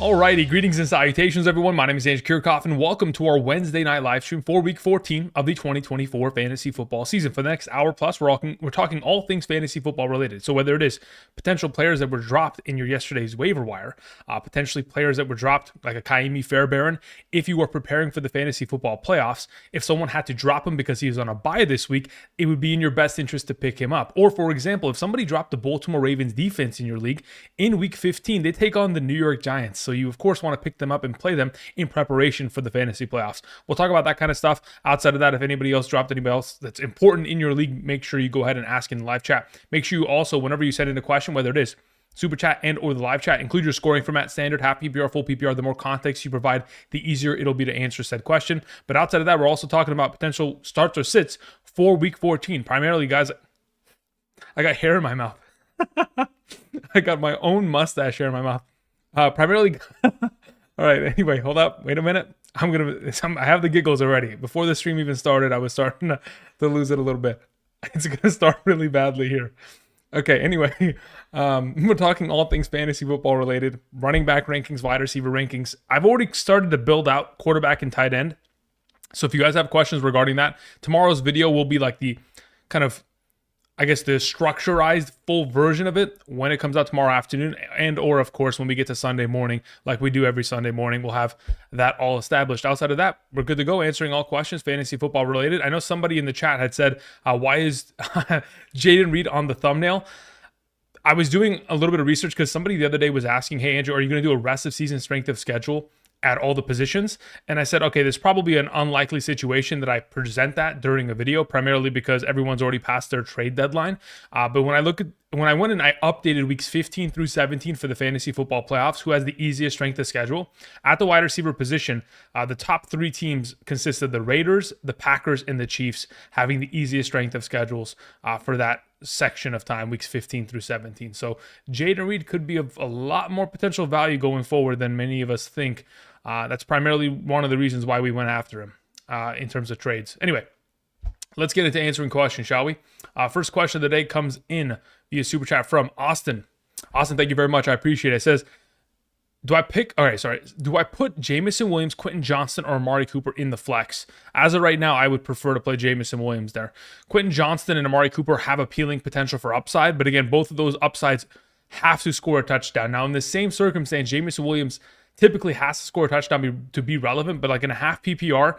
Alrighty, greetings and salutations, everyone. My name is Andrew Kirchhoff, and welcome to our Wednesday night live stream for Week 14 of the 2024 fantasy football season. For the next hour plus, we're talking all things fantasy football related. So whether it is potential players that were dropped in your yesterday's waiver wire, potentially players that were dropped like a Kaimi Fairbairn, if you are preparing for the fantasy football playoffs, if someone had to drop him because he was on a bye this week, it would be in your best interest to pick him up. Or for example, if somebody dropped the Baltimore Ravens defense in your league in Week 15, they take on the New York Giants. So you, of course, want to pick them up and play them in preparation for the fantasy playoffs. We'll talk about that kind of stuff. Outside of that, if anybody else dropped anybody else that's important in your league, make sure you go ahead and ask in the live chat. Make sure you also, whenever you send in a question, whether it is super chat and or the live chat, include your scoring format: standard, half PPR, full PPR. The more context you provide, the easier it'll be to answer said question. But outside of that, we're also talking about potential starts or sits for Week 14. Primarily, guys, I got hair in my mouth. I got my own mustache hair in my mouth. Primarily, all right. Anyway, hold up. Wait a minute. I have the giggles already. Before the stream even started, I was starting to lose it a little bit. It's gonna start really badly here. Okay. Anyway, we're talking all things fantasy football related, running back rankings, wide receiver rankings. I've already started to build out quarterback and tight end. So if you guys have questions regarding that, tomorrow's video will be like the kind of, I guess, the structurized full version of it when it comes out tomorrow afternoon, and or of course when we get to Sunday morning, like we do every Sunday morning, we'll have that all established. Outside of that, we're good to go answering all questions fantasy football related. I know somebody in the chat had said, why is Jaden Reed on the thumbnail? I was doing a little bit of research because somebody the other day was asking, hey Andrew, are you going to do a rest of season strength of schedule at all the positions? And I said, okay, there's probably an unlikely situation that I present that during a video, primarily because everyone's already passed their trade deadline. But when I went and I updated weeks 15 through 17 for the fantasy football playoffs, who has the easiest strength of schedule at the wide receiver position, the top three teams consist of the Raiders, the Packers, and the Chiefs, having the easiest strength of schedules for that section of time, weeks 15 through 17. So Jaden Reed could be of a lot more potential value going forward than many of us think. That's primarily one of the reasons why we went after him in terms of trades. Anyway, let's get into answering questions, shall we? First question of the day comes in via super chat from Austin. Austin, thank you very much. I appreciate it. It says, do I put Jamison Williams, Quentin Johnston, or Amari Cooper in the flex? As of right now, I would prefer to play Jamison Williams there. Quentin Johnston and Amari Cooper have appealing potential for upside, but again, both of those upsides have to score a touchdown. Now, in the same circumstance, Jamison Williams typically has to score a touchdown to be relevant, but like in a half PPR,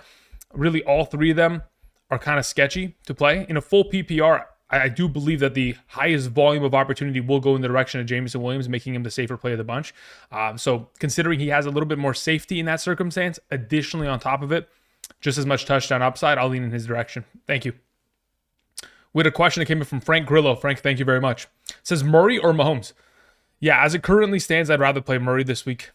really all three of them are kind of sketchy to play. In a full PPR, I do believe that the highest volume of opportunity will go in the direction of Jamison Williams, making him the safer play of the bunch. So considering he has a little bit more safety in that circumstance, additionally on top of it, just as much touchdown upside, I'll lean in his direction. Thank you. We had a question that came in from Frank Grillo. Frank, thank you very much. It says Murray or Mahomes? Yeah, as it currently stands, I'd rather play Murray this week.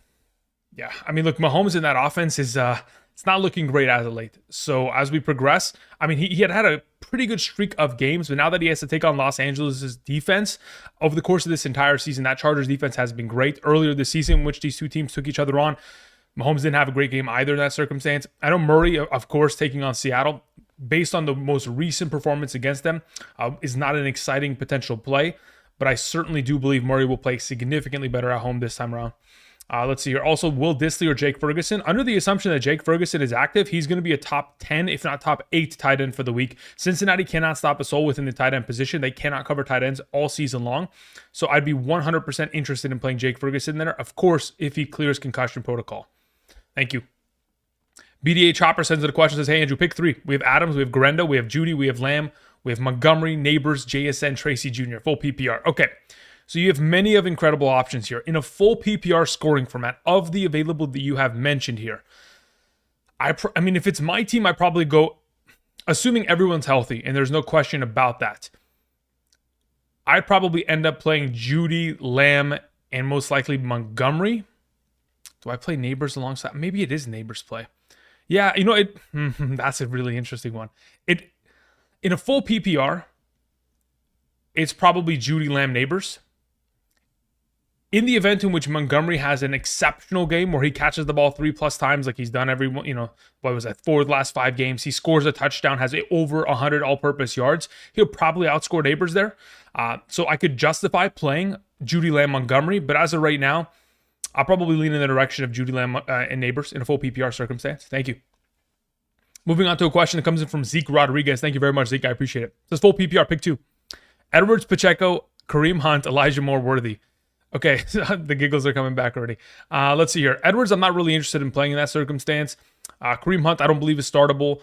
Yeah, I mean, look, Mahomes in that offense is it's not looking great as of late. So as we progress, I mean, he had a pretty good streak of games, but now that he has to take on Los Angeles' defense over the course of this entire season, that Chargers defense has been great. Earlier this season, in which these two teams took each other on, Mahomes didn't have a great game either in that circumstance. I know Murray, of course, taking on Seattle, based on the most recent performance against them, is not an exciting potential play, but I certainly do believe Murray will play significantly better at home this time around. Let's see here. Also, Will Dissly or Jake Ferguson? Under the assumption that Jake Ferguson is active, he's going to be a top 10, if not top 8 tight end for the week. Cincinnati cannot stop a soul within the tight end position. They cannot cover tight ends all season long. So I'd be 100% interested in playing Jake Ferguson there, of course, if he clears concussion protocol. Thank you. BDA Chopper sends in a question, says, hey, Andrew, pick 3. We have Adams, we have Grenda, we have Judy, we have Lamb, we have Montgomery, Neighbors, JSN, Tracy Jr., full PPR. Okay. So you have many of incredible options here. In a full PPR scoring format of the available that you have mentioned here, I mean, if it's my team, I probably go, assuming everyone's healthy, and there's no question about that, I'd probably end up playing Judy, Lamb, and most likely Montgomery. Do I play Neighbors alongside? Maybe it is Neighbors play. Yeah, you know, that's a really interesting one. In a full PPR, it's probably Judy, Lamb, Neighbors. In the event in which Montgomery has an exceptional game where he catches the ball 3+ times like he's done every, 4 of the last 5 games, he scores a touchdown, has over 100 all-purpose yards, he'll probably outscore Neighbors there. So I could justify playing Judy Lamb Montgomery, but as of right now, I'll probably lean in the direction of Judy Lamb and Neighbors in a full PPR circumstance. Thank you. Moving on to a question that comes in from Zeke Rodriguez. Thank you very much, Zeke. I appreciate it. It says full PPR, pick 2. Edwards, Pacheco, Kareem Hunt, Elijah Moore, Worthy. Okay, the giggles are coming back already. Let's see here. Edwards, I'm not really interested in playing in that circumstance. Kareem Hunt, I don't believe is startable.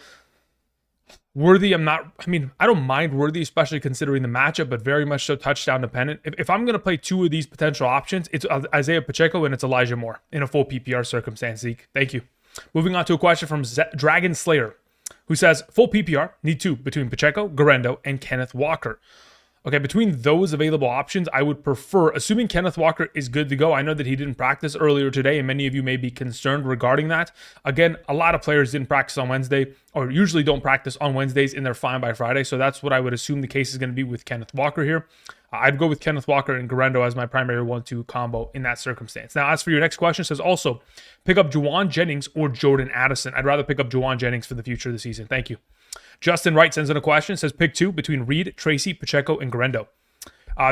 Worthy, I don't mind Worthy, especially considering the matchup, but very much so touchdown dependent. If I'm going to play 2 of these potential options, it's Isaiah Pacheco and it's Elijah Moore in a full PPR circumstance, Zeke. Thank you. Moving on to a question from Dragon Slayer, who says, full PPR, need 2 between Pacheco, Garendo, and Kenneth Walker. Okay, between those available options, I would prefer, assuming Kenneth Walker is good to go. I know that he didn't practice earlier today, and many of you may be concerned regarding that. Again, a lot of players didn't practice on Wednesday, or usually don't practice on Wednesdays, and they're fine by Friday. So that's what I would assume the case is going to be with Kenneth Walker here. I'd go with Kenneth Walker and Garendo as my primary 1-2 combo in that circumstance. Now, as for your next question, it says also, pick up Juwan Jennings or Jordan Addison. I'd rather pick up Juwan Jennings for the future of the season. Thank you. Justin Wright sends in a question. Says pick 2 between Reed, Tracy, Pacheco, and Garendo.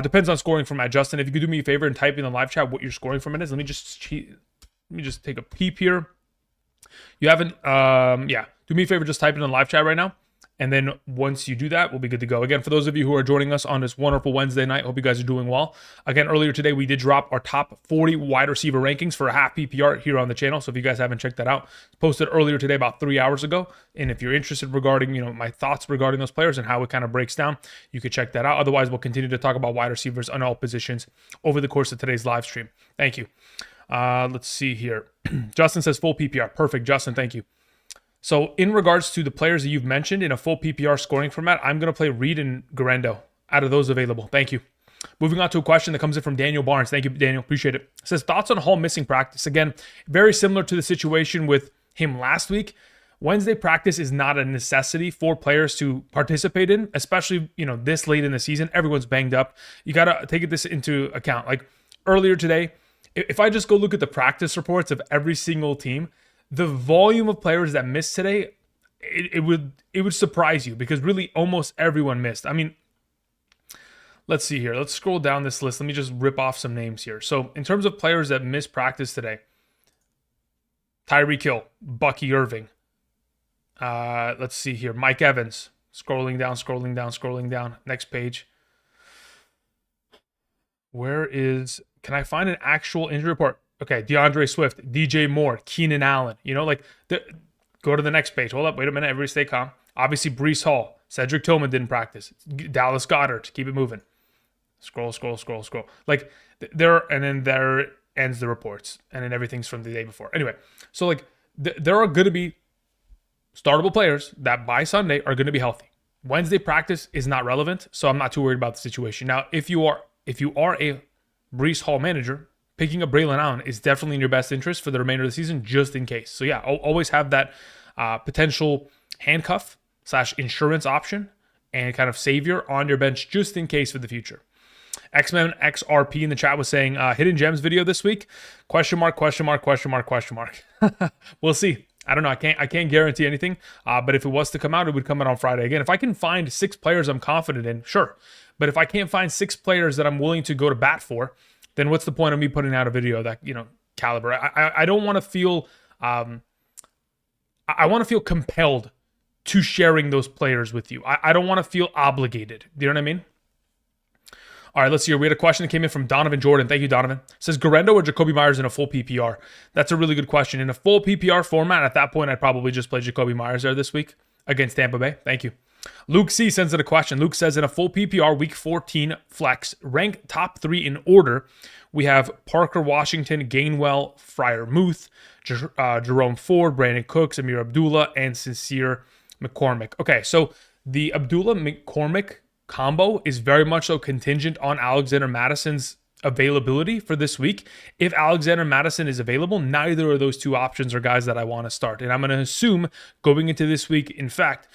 Depends on scoring format. Justin, if you could do me a favor and type in the live chat what your scoring format is. Let me just take a peep here. You haven't, do me a favor, just type it in the live chat right now. And then once you do that, we'll be good to go. Again, for those of you who are joining us on this wonderful Wednesday night, hope you guys are doing well. Again, earlier today, we did drop our top 40 wide receiver rankings for a half PPR here on the channel. So if you guys haven't checked that out, it's posted earlier today about 3 hours ago. And if you're interested regarding, my thoughts regarding those players and how it kind of breaks down, you could check that out. Otherwise, we'll continue to talk about wide receivers on all positions over the course of today's live stream. Thank you. Let's see here. Justin says full PPR. Perfect, Justin. Thank you. So in regards to the players that you've mentioned in a full PPR scoring format, I'm going to play Reed and Garendo out of those available. Thank you. Moving on to a question that comes in from Daniel Barnes. Thank you, Daniel. Appreciate it. It says, thoughts on Hall missing practice? Again, very similar to the situation with him last week. Wednesday practice is not a necessity for players to participate in, especially, this late in the season. Everyone's banged up. You got to take this into account. Like earlier today, if I just go look at the practice reports of every single team, the volume of players that missed today, it would surprise you because really almost everyone missed. I mean, let's see here. Let's scroll down this list. Let me just rip off some names here. So in terms of players that missed practice today, Tyreek Hill, Bucky Irving. Let's see here. Mike Evans. Scrolling down. Next page. Can I find an actual injury report? Okay, DeAndre Swift, DJ Moore, Keenan Allen. Go to the next page. Hold up, wait a minute. Everybody stay calm. Obviously, Breece Hall. Cedric Tillman didn't practice. Dallas Goedert. Keep it moving. Scroll. There ends the reports. And then everything's from the day before. Anyway, so there are going to be startable players that by Sunday are going to be healthy. Wednesday practice is not relevant, so I'm not too worried about the situation. Now, if you are a Breece Hall manager, picking up Braylon Allen is definitely in your best interest for the remainder of the season, just in case. So yeah, always have that potential handcuff / insurance option and kind of savior on your bench just in case for the future. X-Men XRP in the chat was saying, hidden gems video this week? Question mark. We'll see. I don't know. I can't guarantee anything. But if it was to come out, it would come out on Friday. Again, if I can find 6 players I'm confident in, sure. But if I can't find 6 players that I'm willing to go to bat for, then what's the point of me putting out a video that, caliber? I don't want to feel, I want to feel compelled to sharing those players with you. I don't want to feel obligated. Do you know what I mean? All right, let's see here. We had a question that came in from Donovan Jordan. Thank you, Donovan. It says, Garendo or Jacoby Myers in a full PPR? That's a really good question. In a full PPR format, at that point, I'd probably just play Jacoby Myers there this week against Tampa Bay. Thank you. Luke C sends in a question. Luke says, in a full PPR week 14 flex, rank top 3 in order. We have Parker Washington, Gainwell, Freiermuth, Jerome Ford, Brandon Cooks, Amir Abdullah, and Sincere McCormick. Okay, so the Abdullah-McCormick combo is very much so contingent on Alexander Madison's availability for this week. If Alexander Madison is available, neither of those 2 options are guys that I want to start. And I'm going to assume going into this week, in fact,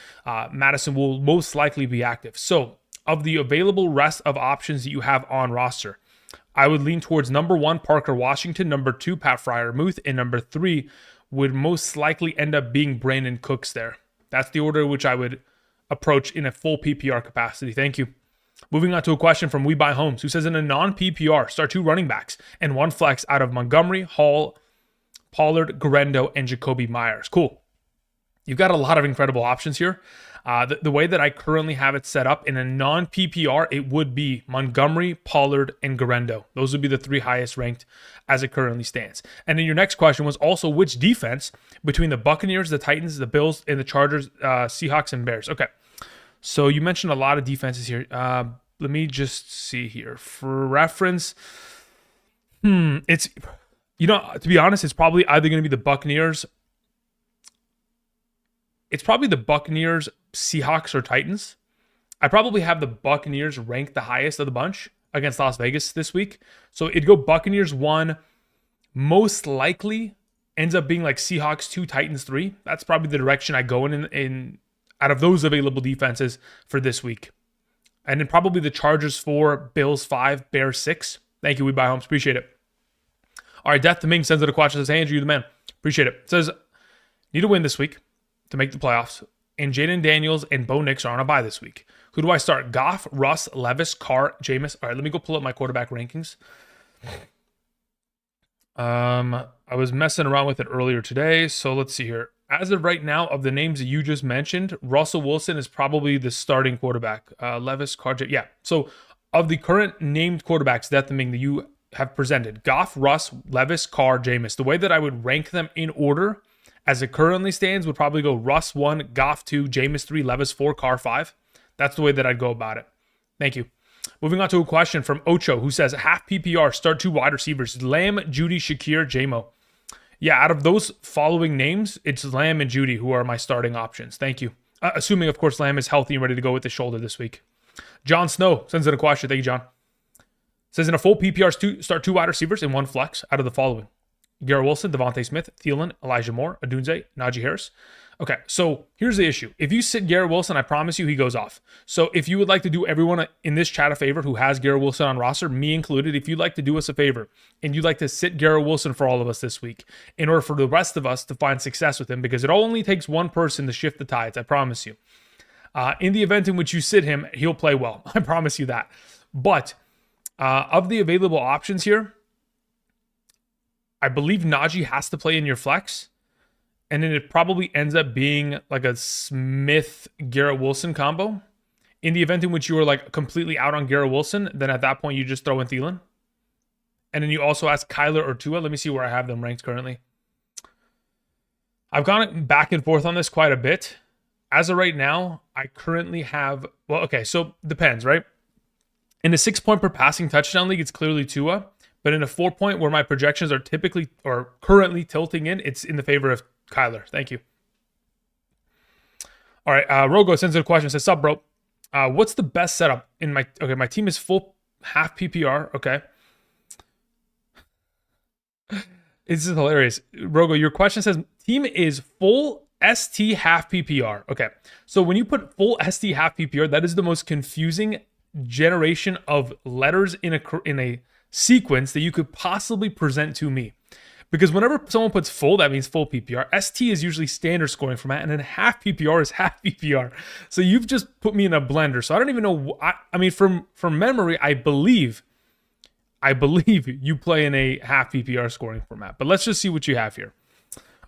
Madison will most likely be active. So of the available rest of options that you have on roster, I would lean towards number 1, Parker Washington, number 2, Pat Freiermuth, and number 3 would most likely end up being Brandon Cooks there. That's the order which I would approach in a full PPR capacity. Thank you. Moving on to a question from We Buy Homes, who says in a non-PPR, start 2 running backs and 1 flex out of Montgomery, Hall, Pollard, Garendo, and Jacoby Myers. Cool. You've got a lot of incredible options here. The way that I currently have it set up in a non-PPR, it would be Montgomery, Pollard, and Garendo. Those would be the 3 highest ranked as it currently stands. And then your next question was also which defense between the Buccaneers, the Titans, the Bills, and the Chargers, Seahawks, and Bears. Okay. So you mentioned a lot of defenses here. Let me just see here. For reference, it's, to be honest, it's probably either going to be the Buccaneers. It's probably the Buccaneers, Seahawks, or Titans. I probably have the Buccaneers ranked the highest of the bunch against Las Vegas this week. So it'd go Buccaneers 1, most likely ends up being like Seahawks 2, Titans 3. That's probably the direction I go in out of those available defenses for this week. And then probably the Chargers 4, Bills 5, Bears 6. Thank you, We Buy Homes. Appreciate it. All right, Death to Ming sends it a question. Says, hey, Andrew, you the man. Appreciate it. Says, need a win this week to make the playoffs. And Jaden Daniels and Bo Nix are on a bye this week. Who do I start? Goff, Russ, Levis, Carr, Jameis. All right, let me go pull up my quarterback rankings. I was messing around with it earlier today, so let's see here. As of right now, of the names that you just mentioned, Russell Wilson is probably the starting quarterback. Levis, Carr, yeah. So of the current named quarterbacks, that you have presented, Goff, Russ, Levis, Carr, Jameis. The way that I would rank them in order as it currently stands would probably go Russ 1, Goff 2, Jameis 3, Levis 4, Carr 5. That's the way that I'd go about it. Thank you. Moving on to a question from Ocho, who says, half PPR, start 2 wide receivers, Lamb, Judy, Shakir, J-Mo. Yeah, out of those following names, it's Lamb and Judy who are my starting options. Thank you. Assuming, of course, Lamb is healthy and ready to go with the shoulder this week. John Snow sends in a question. Thank you, John. Says, in a full PPR, start 2 wide receivers and 1 flex out of the following. Garrett Wilson, Devontae Smith, Thielen, Elijah Moore, Adunze, Najee Harris. Okay, so here's the issue. If you sit Garrett Wilson, I promise you he goes off. So if you would like to do everyone in this chat a favor who has Garrett Wilson on roster, me included, if you'd like to do us a favor and you'd like to sit Garrett Wilson for all of us this week in order for the rest of us to find success with him, because it only takes one person to shift the tides, I promise you. In the event in which you sit him, he'll play well. I promise you that. But of the available options here, I believe Najee has to play in your flex. And then it probably ends up being like a Smith-Garrett Wilson combo. In the event in which you were like completely out on Garrett Wilson, then at that point you just throw in Thielen. And then you also ask Kyler or Tua. Let me see where I have them ranked currently. I've gone back and forth on this quite a bit. As of right now, I currently have, well, okay, so depends, right? In a 6-point per passing touchdown league, it's clearly Tua. But in a 4-point where my projections are typically or currently tilting in, it's in the favor of Kyler. Thank you. All right. Rogo sends in a question. Says, sup, bro? What's the best setup in my... Okay, my team is full half PPR. Okay. This is hilarious. Rogo, your question says, team is full ST half PPR. Okay. So when you put full ST half PPR, that is the most confusing generation of letters in a sequence that you could possibly present to me. Because whenever someone puts full, that means full PPR. ST is usually standard scoring format, and then half PPR is half PPR. So you've just put me in a blender. So I don't even know. I mean, from memory, I believe you play in a half PPR scoring format. But let's just see what you have here.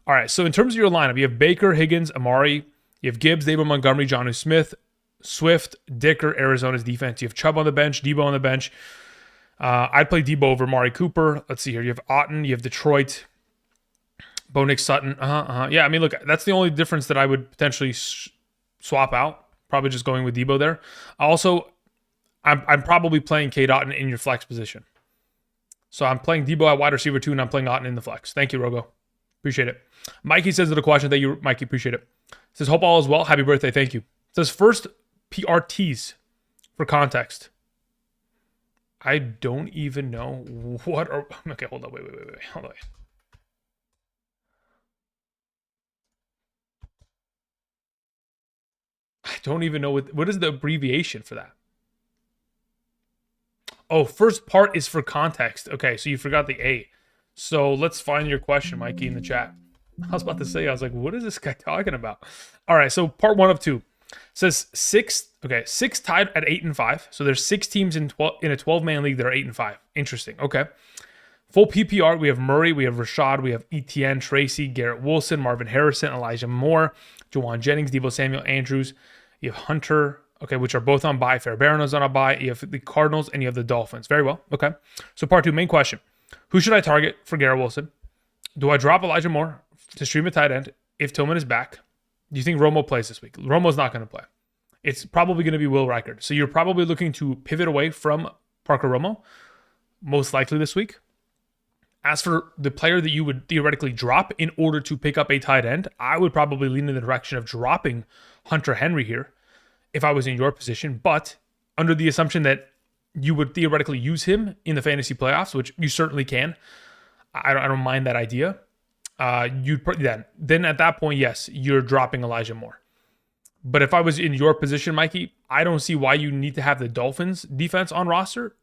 All right. So in terms of your lineup, you have Baker, Higgins, Amari. You have Gibbs, David Montgomery, Jonnu Smith, Swift, Dicker, Arizona's defense. You have Chubb on the bench, Debo on the bench. I'd play Debo over Amari Cooper. Let's see here. You have Otten. You have Detroit. Bo Nix, Sutton. Yeah, I mean, look, that's the only difference that I would potentially swap out. Probably just going with Debo there. Also, I'm probably playing Cade Otten in your flex position. So I'm playing Debo at wide receiver 2, and I'm playing Otten in the flex. Thank you, Rogo. Appreciate it. Mikey says the question. Thank you, Mikey. Appreciate it. Says, hope all is well. Happy birthday. Thank you. Says, first PRTs for context. I don't even know what are... Okay, hold on. Wait. Hold on. I don't even know what is the abbreviation for that. Oh, first part is for context. Okay, so you forgot the A. So let's find your question, Mikey, in the chat. I was about to say, I was like, what is this guy talking about? All right, so part 1 of 2. says six tied at 8-5. So there's 6 teams in a 12-man league that are 8-5. Interesting. Okay. Full PPR, we have Murray, we have Rashad, we have Etienne, Tracy, Garrett Wilson, Marvin Harrison, Elijah Moore, Jawan Jennings, Deebo Samuel, Andrews. You have Hunter, okay, which are both on bye. Fairbairn's on a bye. You have the Cardinals and you have the Dolphins. Very well. Okay. So part 2, main question. Who should I target for Garrett Wilson? Do I drop Elijah Moore to stream a tight end if Tillman is back? Do you think Romo plays this week? Romo's not going to play. It's probably going to be Will Reichard. So you're probably looking to pivot away from Parker Romo, most likely this week. As for the player that you would theoretically drop in order to pick up a tight end, I would probably lean in the direction of dropping Hunter Henry here if I was in your position, but under the assumption that you would theoretically use him in the fantasy playoffs, which you certainly can. I don't mind that idea. Then at that point, yes, you're dropping Elijah Moore. But if I was in your position, Mikey, I don't see why you need to have the Dolphins defense on roster.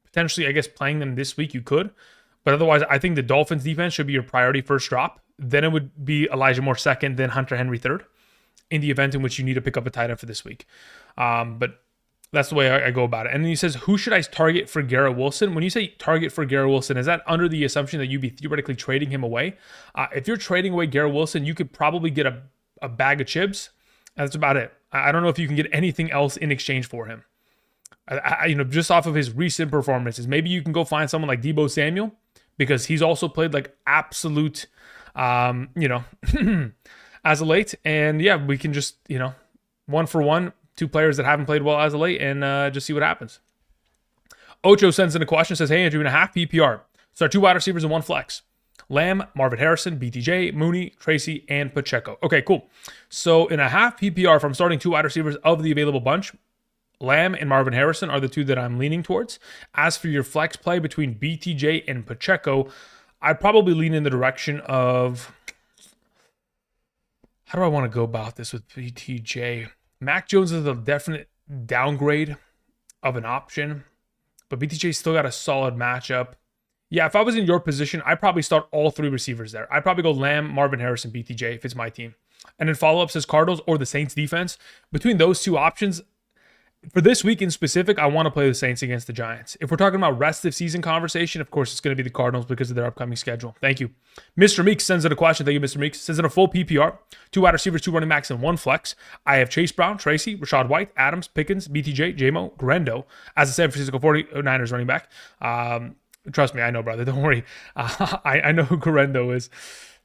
Potentially, I guess playing them this week you could. But otherwise, I think the Dolphins defense should be your priority first drop. Then it would be Elijah Moore second, then Hunter Henry third in the event in which you need to pick up a tight end for this week. But that's the way I go about it. And then he says, who should I target for Garrett Wilson? When you say target for Garrett Wilson, is that under the assumption that you'd be theoretically trading him away? If you're trading away Garrett Wilson, you could probably get a bag of chips. And that's about it. I don't know if you can get anything else in exchange for him. Just off of his recent performances, maybe you can go find someone like Deebo Samuel, because he's also played like absolute, as of late. And yeah, we can just, 1 for 1, 2 players that haven't played well as of late and just see what happens. Ocho sends in a question, says, hey, Andrew, in a half PPR, start 2 wide receivers and 1 flex. Lamb, Marvin Harrison, BTJ, Mooney, Tracy, and Pacheco. Okay, cool. So in a half PPR, if I'm starting 2 wide receivers of the available bunch, Lamb and Marvin Harrison are the 2 that I'm leaning towards. As for your flex play between BTJ and Pacheco, I'd probably lean in the direction of, how do I want to go about this with BTJ? Mac Jones is a definite downgrade of an option, but BTJ still got a solid matchup. Yeah, if I was in your position, I'd probably start all 3 receivers there. I'd probably go Lamb, Marvin Harrison, BTJ if it's my team. And then follow-up says Cardinals or the Saints defense. Between those 2 options, for this week in specific, I want to play the Saints against the Giants. If we're talking about rest of season conversation, of course, it's going to be the Cardinals because of their upcoming schedule. Thank you. Mr. Meeks sends in a question. Thank you, Mr. Meeks. Sends in a full PPR, 2 wide receivers, 2 running backs, and 1 flex. I have Chase Brown, Tracy, Rashad White, Adams, Pickens, BTJ, JMO, Grendo as a San Francisco 49ers running back. Trust me, I know, brother. Don't worry. I know who Grendo is.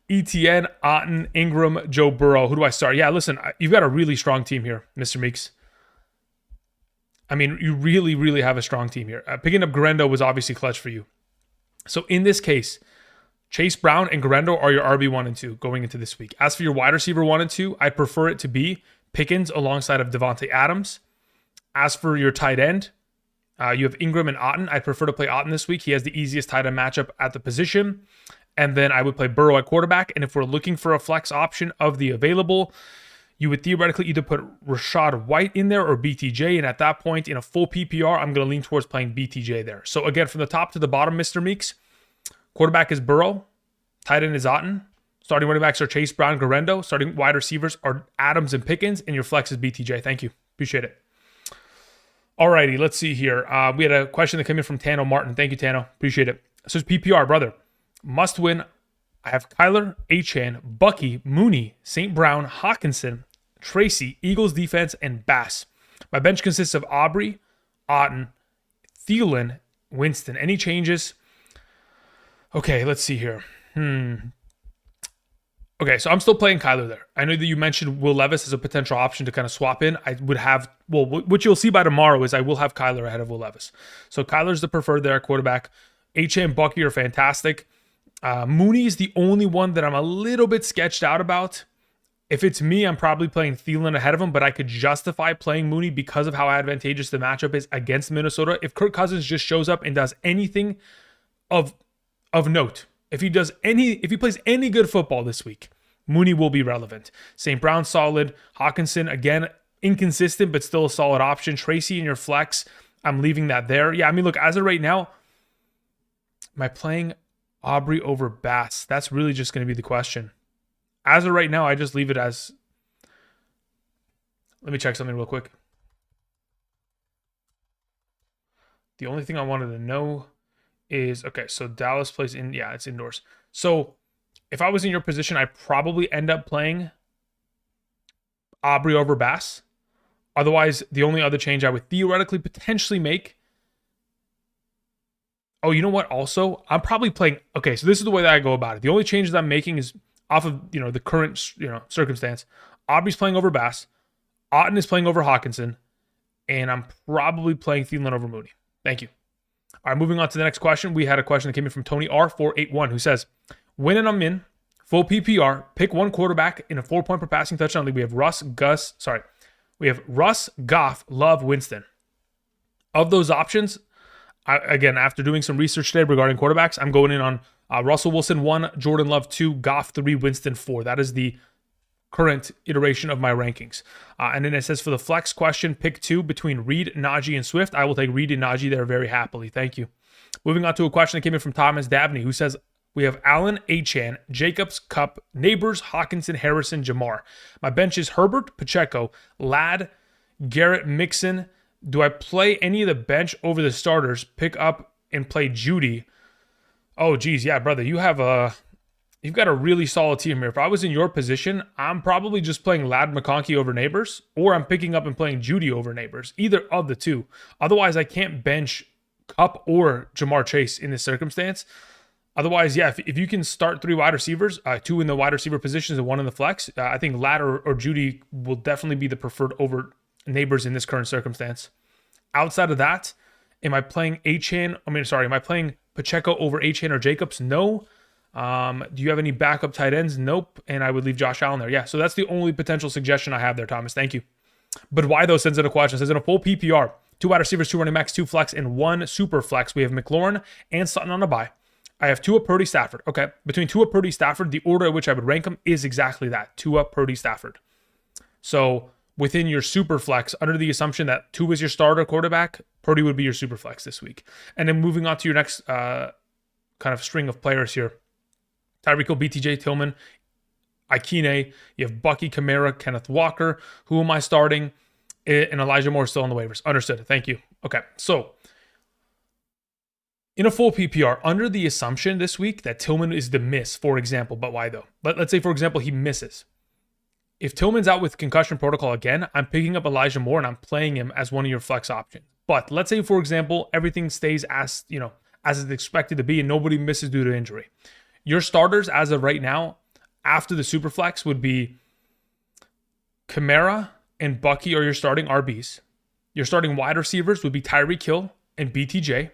Etienne, Otten, Ingram, Joe Burrow. Who do I start? Yeah, listen, you've got a really strong team here, Mr. Meeks. I mean, you really, really have a strong team here. Picking up Grendo was obviously clutch for you. So in this case, Chase Brown and Grendo are your RB1 and 2 going into this week. As for your wide receiver 1 and 2, I prefer it to be Pickens alongside of Devontae Adams. As for your tight end, you have Ingram and Otten. I prefer to play Otten this week. He has the easiest tight end matchup at the position. And then I would play Burrow at quarterback. And if we're looking for a flex option of the available, you would theoretically either put Rashad White in there or BTJ. And at that point, in a full PPR, I'm going to lean towards playing BTJ there. So again, from the top to the bottom, Mr. Meeks, quarterback is Burrow. Tight end is Otten. Starting running backs are Chase Brown, Grendo. Starting wide receivers are Adams and Pickens. And your flex is BTJ. Thank you. Appreciate it. Alrighty, let's see here. We had a question that came in from Tano Martin. Thank you, Tano. Appreciate it. So it's PPR, brother. Must win. I have Kyler, Achane, Bucky, Mooney, St. Brown, Hawkinson, Tracy, Eagles defense, and Bass. My bench consists of Aubrey, Otten, Thielen, Winston. Any changes? Okay, let's see here. Okay, so I'm still playing Kyler there. I know that you mentioned Will Levis as a potential option to kind of swap in. I would have, well, what you'll see by tomorrow is I will have Kyler ahead of Will Levis. So Kyler's the preferred there at quarterback. Achane and Bucky are fantastic. Mooney is the only one that I'm a little bit sketched out about. If it's me, I'm probably playing Thielen ahead of him, but I could justify playing Mooney because of how advantageous the matchup is against Minnesota. If Kirk Cousins just shows up and does anything of note, if he plays any good football this week, Mooney will be relevant. St. Brown solid. Hawkinson, again, inconsistent, but still a solid option. Tracy in your flex, I'm leaving that there. Yeah, I mean, look, as of right now, am I playing Aubrey over Bass? That's really just going to be the question. As of right now, I just leave it as Let me check something real quick. The only thing I wanted to know is, okay, so Dallas plays in, yeah, it's indoors. So if I was in your position, I'd probably end up playing Aubrey over Bass. Otherwise, the only other change I would theoretically potentially make. Oh, you know what? Also, I'm probably playing. Okay, so this is the way that I go about it. The only changes I'm making is off of the current circumstance. Aubrey's playing over Bass. Otten is playing over Hawkinson, and I'm probably playing Thielen over Mooney. Thank you. All right, moving on to the next question. We had a question that came in from Tony R481 who says, "When and I'm in full PPR, pick one quarterback in a 4-point per passing touchdown league. We have Russ, Goff, Love, Winston. Of those options, again, after doing some research today regarding quarterbacks, I'm going in on Russell Wilson 1, Jordan Love 2, Goff 3, Winston 4. That is the current iteration of my rankings. And then it says for the flex question, pick 2 between Reed, Najee, and Swift. I will take Reed and Najee there very happily. Thank you. Moving on to a question that came in from Thomas Dabney, who says, we have Allen, Achane, Jacobs, Cup, Neighbors, Hawkinson, Harrison, Jamar. My bench is Herbert, Pacheco, Ladd, Garrett, Mixon. Do I play any of the bench over the starters, pick up and play Judy? Oh, geez, yeah, brother, you've got a really solid team here. If I was in your position, I'm probably just playing Ladd McConkey over Neighbors, or I'm picking up and playing Judy over Neighbors, either of the two. Otherwise, I can't bench Cup or Jamar Chase in this circumstance. Otherwise, yeah, if you can start 3 wide receivers, 2 in the wide receiver positions and 1 in the flex, I think Ladd or Judy will definitely be the preferred over Neighbors in this current circumstance. Outside of that, am I playing Pacheco over Achane or Jacobs? No. Do you have any backup tight ends? Nope. And I would leave Josh Allen there. Yeah, so that's the only potential suggestion I have there, Thomas. Thank you. But why, though, sends in a question. It says in a full PPR, 2 wide receivers, 2 running backs, 2 flex, and 1 super flex. We have McLaurin and Sutton on a bye. I have Tua, Purdy, Stafford. Okay, between Tua, Purdy, Stafford, the order at which I would rank them is exactly that. Tua, Purdy, Stafford. So within your super flex, under the assumption that Tua is your starter quarterback, Purdy would be your super flex this week. And then moving on to your next kind of string of players here. Tyreek Hill, BTJ, Tillman, Ikine. You have Bucky, Kamara, Kenneth Walker. Who am I starting? And Elijah Moore still on the waivers. Understood. Thank you. Okay, so in a full PPR, under the assumption this week that Tillman is the miss, for example, but why though? Let's say, for example, he misses. If Tillman's out with concussion protocol again, I'm picking up Elijah Moore and I'm playing him as one of your flex options. But let's say, for example, everything stays as it's expected to be and nobody misses due to injury. Your starters as of right now, after the super flex, would be Kamara and Bucky are your starting RBs. Your starting wide receivers would be Tyreek Hill and BTJ.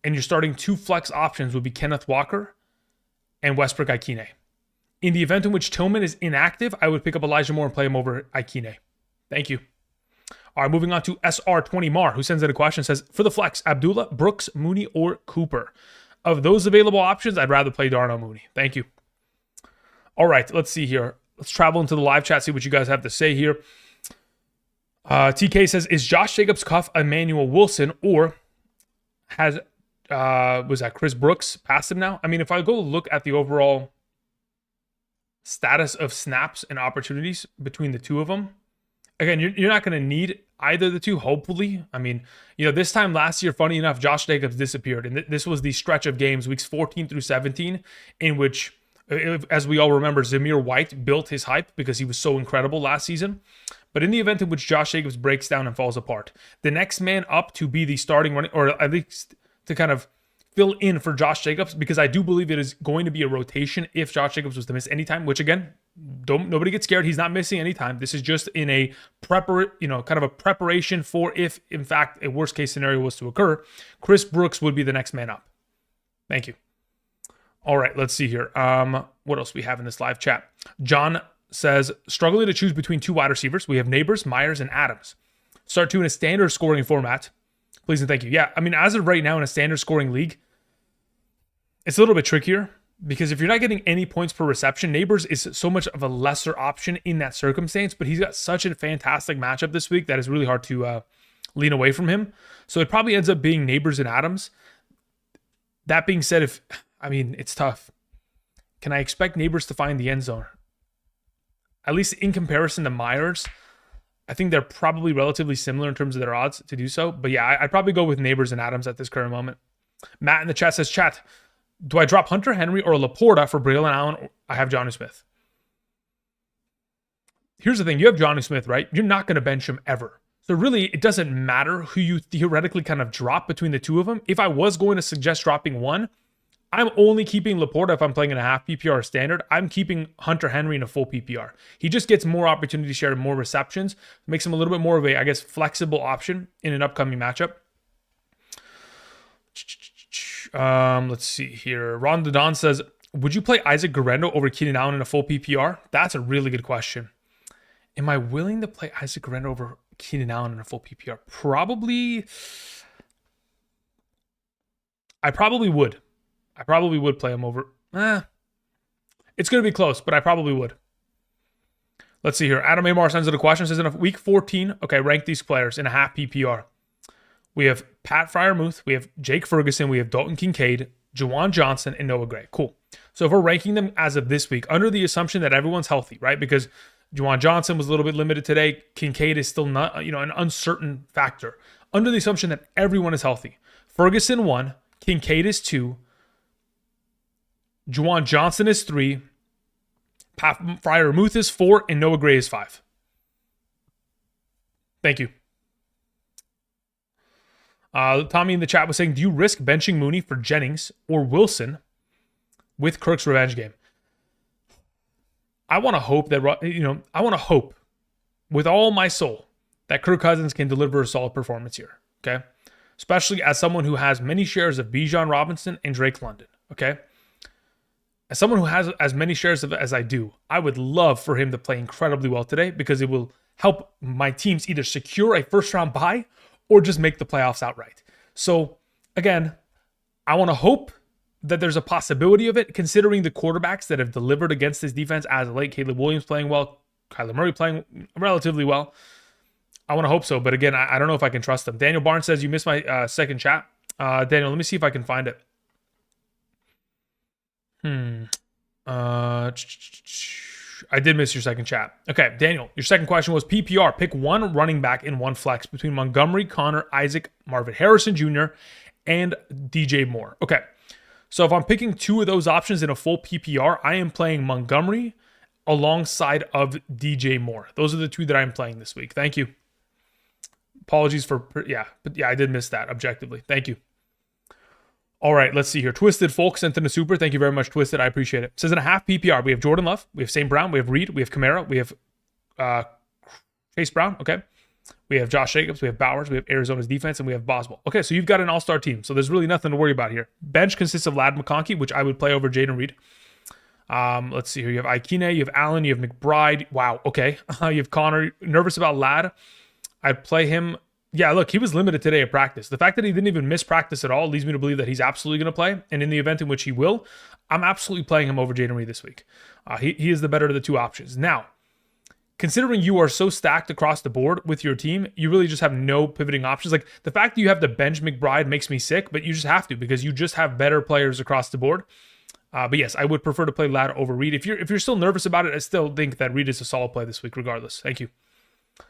And your starting 2 flex options would be Kenneth Walker and Westbrook Ikine. In the event in which Tillman is inactive, I would pick up Elijah Moore and play him over Ikine. Thank you. All right, moving on to SR20 Mar, who sends in a question, says, for the flex, Abdullah, Brooks, Mooney, or Cooper. Of those available options, I'd rather play Darnell Mooney. Thank you. All right, let's see here. Let's travel into the live chat, see what you guys have to say here. TK says, is Josh Jacobs cuff Emmanuel Wilson, or has Chris Brooks passed him now? I mean, if I go look at the overall status of snaps and opportunities between the two of them, again, you're not going to need either of the two, hopefully. I mean, this time last year, funny enough, Josh Jacobs disappeared. And this was the stretch of games, weeks 14 through 17, in which, as we all remember, Zamir White built his hype because he was so incredible last season. But in the event in which Josh Jacobs breaks down and falls apart, the next man up to be the starting running, or at least to kind of fill in for Josh Jacobs, because I do believe it is going to be a rotation if Josh Jacobs was to miss any time, which again, nobody get scared. He's not missing any time. This is just in a kind of a preparation for if, in fact, a worst case scenario was to occur. Chris Brooks would be the next man up. Thank you. All right, let's see here. What else we have in this live chat? John says, struggling to choose between 2 wide receivers. We have Neighbors, Myers, and Adams. Start 2 in a standard scoring format. Please and thank you. Yeah, I mean, as of right now in a standard scoring league, it's a little bit trickier because if you're not getting any points per reception, Neighbors is so much of a lesser option in that circumstance, but he's got such a fantastic matchup this week that it's really hard to lean away from him. So it probably ends up being Neighbors and Adams. That being said, it's tough. Can I expect Neighbors to find the end zone? At least in comparison to Myers, I think they're probably relatively similar in terms of their odds to do so. But yeah, I'd probably go with Neighbors and Adams at this current moment. Matt in the chat says, chat, do I drop Hunter Henry or Laporta for Braylon Allen? I have Jonnu Smith. Here's the thing. You have Jonnu Smith, right? You're not going to bench him ever. So really, it doesn't matter who you theoretically kind of drop between the two of them. If I was going to suggest dropping one, I'm only keeping Laporta if I'm playing in a half PPR standard. I'm keeping Hunter Henry in a full PPR. He just gets more opportunity share and more receptions. Makes him a little bit more of a, I guess, flexible option in an upcoming matchup. Let's see here. Ron Don says, would you play Isaac Guerrero over Keenan Allen in a full PPR? That's a really good question. Am I willing to play Isaac Guerrero over Keenan Allen in a full PPR? Probably. I probably would. I probably would play him over. It's going to be close, but I probably would. Let's see here. Adam Amar sends in a question. Says in week 14, okay, rank these players in a half PPR. We have Pat Freiermuth. We have Jake Ferguson. We have Dalton Kincaid, Juwan Johnson, and Noah Gray. Cool. So if we're ranking them as of this week, under the assumption that everyone's healthy, right? Because Juwan Johnson was a little bit limited today. Kincaid is still not, an uncertain factor. Under the assumption that everyone is healthy. Ferguson 1, Kincaid is 2, Juwan Johnson is 3, Pat Freiermuth is 4, and Noah Gray is 5. Thank you. Tommy in the chat was saying, do you risk benching Mooney for Jennings or Wilson with Kirk's revenge game? I want to hope that, I want to hope with all my soul that Kirk Cousins can deliver a solid performance here, okay? Especially as someone who has many shares of Bijan Robinson and Drake London, okay? As someone who has as many shares of it as I do, I would love for him to play incredibly well today because it will help my teams either secure a first-round bye or just make the playoffs outright. So, again, I want to hope that there's a possibility of it, considering the quarterbacks that have delivered against this defense as of late. Caleb Williams playing well, Kyler Murray playing relatively well. I want to hope so, but again, I don't know if I can trust them. Daniel Barnes says, you missed my second chat. Daniel, let me see if I can find it. I did miss your second chat. Okay, Daniel, your second question was PPR. Pick one running back in one flex between Montgomery, Connor, Isaac, Marvin Harrison Jr., and DJ Moore. Okay, so if I'm picking two of those options in a full PPR, I am playing Montgomery alongside of DJ Moore. Those are the two that I'm playing this week. Thank you. Apologies for, I did miss that objectively. Thank you. All right, let's see here. Twisted Folk sent in a super. Thank you very much, Twisted. I appreciate it. Says in a half PPR, we have Jordan Love, we have St. Brown, we have Reed, we have Kamara, we have Chase Brown, okay? We have Josh Jacobs, we have Bowers, we have Arizona's defense, and we have Boswell. Okay, so you've got an all-star team, so there's really nothing to worry about here. Bench consists of Ladd McConkey, which I would play over Jaden Reed. Let's see here. You have Aikine, you have Allen, you have McBride. Wow, okay. You have Connor. Nervous about Ladd. I'd play him. Yeah, look, he was limited today at practice. The fact that he didn't even miss practice at all leads me to believe that he's absolutely going to play. And in the event in which he will, I'm absolutely playing him over Jaden Reed this week. He is the better of the two options. Now, considering you are so stacked across the board with your team, you really just have no pivoting options. Like the fact that you have to bench McBride makes me sick, but you just have to because you just have better players across the board. But yes, I would prefer to play Ladd over Reed. If you're still nervous about it, I still think that Reed is a solid play this week regardless. Thank you.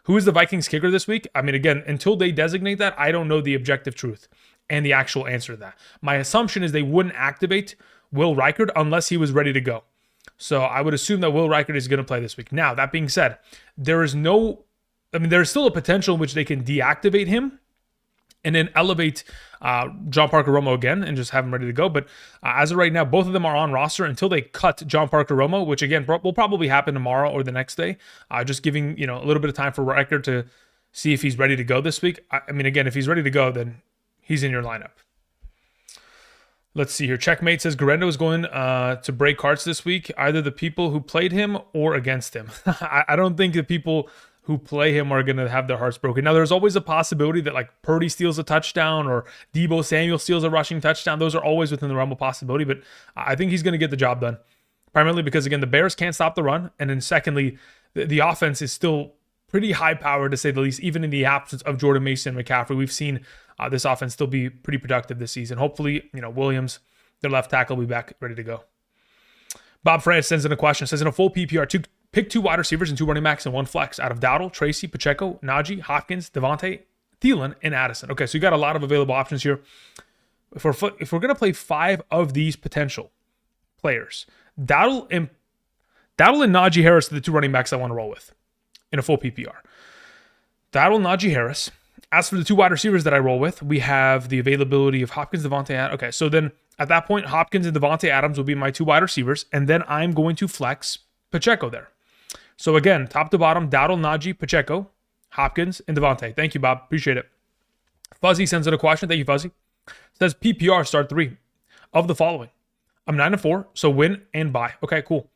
Who is the Vikings kicker this week? I mean, again, until they designate that, I don't know the objective truth and the actual answer to that. My assumption is they wouldn't activate Will Reichard unless he was ready to go. So I would assume that Will Reichard is going to play this week. Now, that being said, there's still a potential in which they can deactivate him and then elevate John Parker Romo again and just have him ready to go. But as of right now, both of them are on roster until they cut John Parker Romo, which again will probably happen tomorrow or the next day. Just giving a little bit of time for Reichard to see if he's ready to go this week. I mean, again, if he's ready to go, then he's in your lineup. Let's see here. Checkmate says Guerrero is going to break hearts this week, either the people who played him or against him. I don't think the people who play him are going to have their hearts broken. Now, there's always a possibility that like Purdy steals a touchdown or Deebo Samuel steals a rushing touchdown. Those are always within the realm of possibility, but I think he's going to get the job done. Primarily because, again, the Bears can't stop the run. And then secondly, the offense is still pretty high powered to say the least, even in the absence of Jordan Mason and McCaffrey. We've seen this offense still be pretty productive this season. Hopefully, Williams, their left tackle, will be back ready to go. Bob France sends in a question. Says in a full PPR, Pick 2 wide receivers and 2 running backs and 1 flex out of Dowdle, Tracy, Pacheco, Najee, Hopkins, Devontae, Thielen, and Addison. Okay, so you got a lot of available options here. If we're going to play 5 of these potential players, Dowdle and Najee Harris are the 2 running backs I want to roll with in a full PPR. Dowdle, Najee Harris. As for the 2 wide receivers that I roll with, we have the availability of Hopkins, Devontae Adams. Okay, so then at that point, Hopkins and Devontae Adams will be my 2 wide receivers, and then I'm going to flex Pacheco there. So again, top to bottom, Dowdle, Najee, Pacheco, Hopkins, and Devontae. Thank you, Bob. Appreciate it. Fuzzy sends in a question. Thank you, Fuzzy. Says PPR start 3 of the following. I'm 9-4, so win and buy. Okay, cool.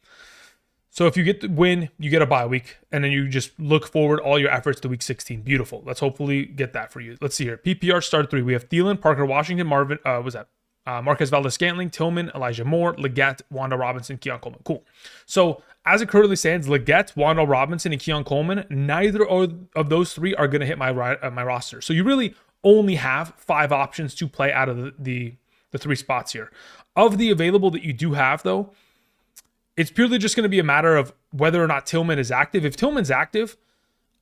So if you get the win, you get a bye week, and then you just look forward all your efforts to week 16. Beautiful. Let's hopefully get that for you. Let's see here. PPR start 3. We have Thielen, Parker Washington, Marquez Valdes-Scantling, Tillman, Elijah Moore, Leggett, Wanda Robinson, Keon Coleman. Cool. So as it currently stands, Leggett, Wanda Robinson, and Keon Coleman, neither of those 3 are going to hit my roster. So you really only have 5 options to play out of the 3 spots here. Of the available that you do have, though, it's purely just going to be a matter of whether or not Tillman is active. If Tillman's active,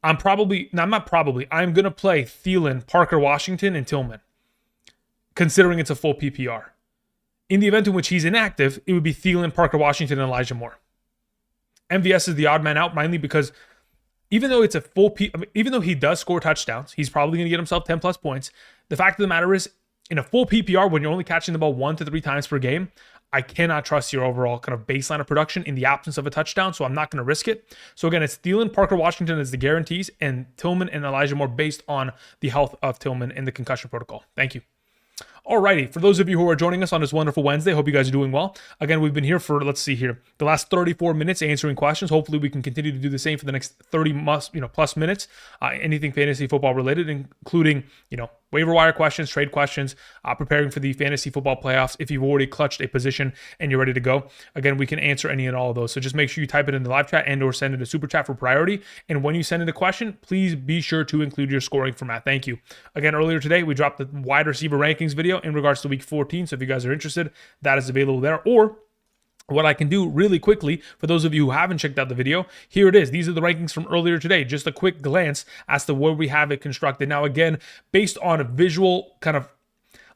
I'm going to play Thielen, Parker Washington, and Tillman, considering it's a full PPR. In the event in which he's inactive, it would be Thielen, Parker Washington, and Elijah Moore. MVS is the odd man out, mainly because even though it's a even though he does score touchdowns, he's probably going to get himself 10 plus points. The fact of the matter is, in a full PPR, when you're only catching the ball 1 to 3 times per game, I cannot trust your overall kind of baseline of production in the absence of a touchdown, so I'm not going to risk it. So again, it's Thielen, Parker Washington as the guarantees, and Tillman and Elijah Moore based on the health of Tillman and the concussion protocol. Thank you. Alrighty, for those of you who are joining us on this wonderful Wednesday, hope you guys are doing well. Again, we've been here for, let's see here, the last 34 minutes answering questions. Hopefully we can continue to do the same for the next 30 plus minutes. Anything fantasy football related, including, waiver wire questions, trade questions, preparing for the fantasy football playoffs. If you've already clutched a position and you're ready to go, again, we can answer any and all of those. So just make sure you type it in the live chat and or send it a super chat for priority. And when you send in a question, please be sure to include your scoring format. Thank you. Again, earlier today, we dropped the wide receiver rankings video in regards to week 14. So if you guys are interested, that is available there. Or what I can do really quickly, for those of you who haven't checked out the video, here it is. These are the rankings from earlier today. Just a quick glance as to where we have it constructed. Now, again, based on a visual kind of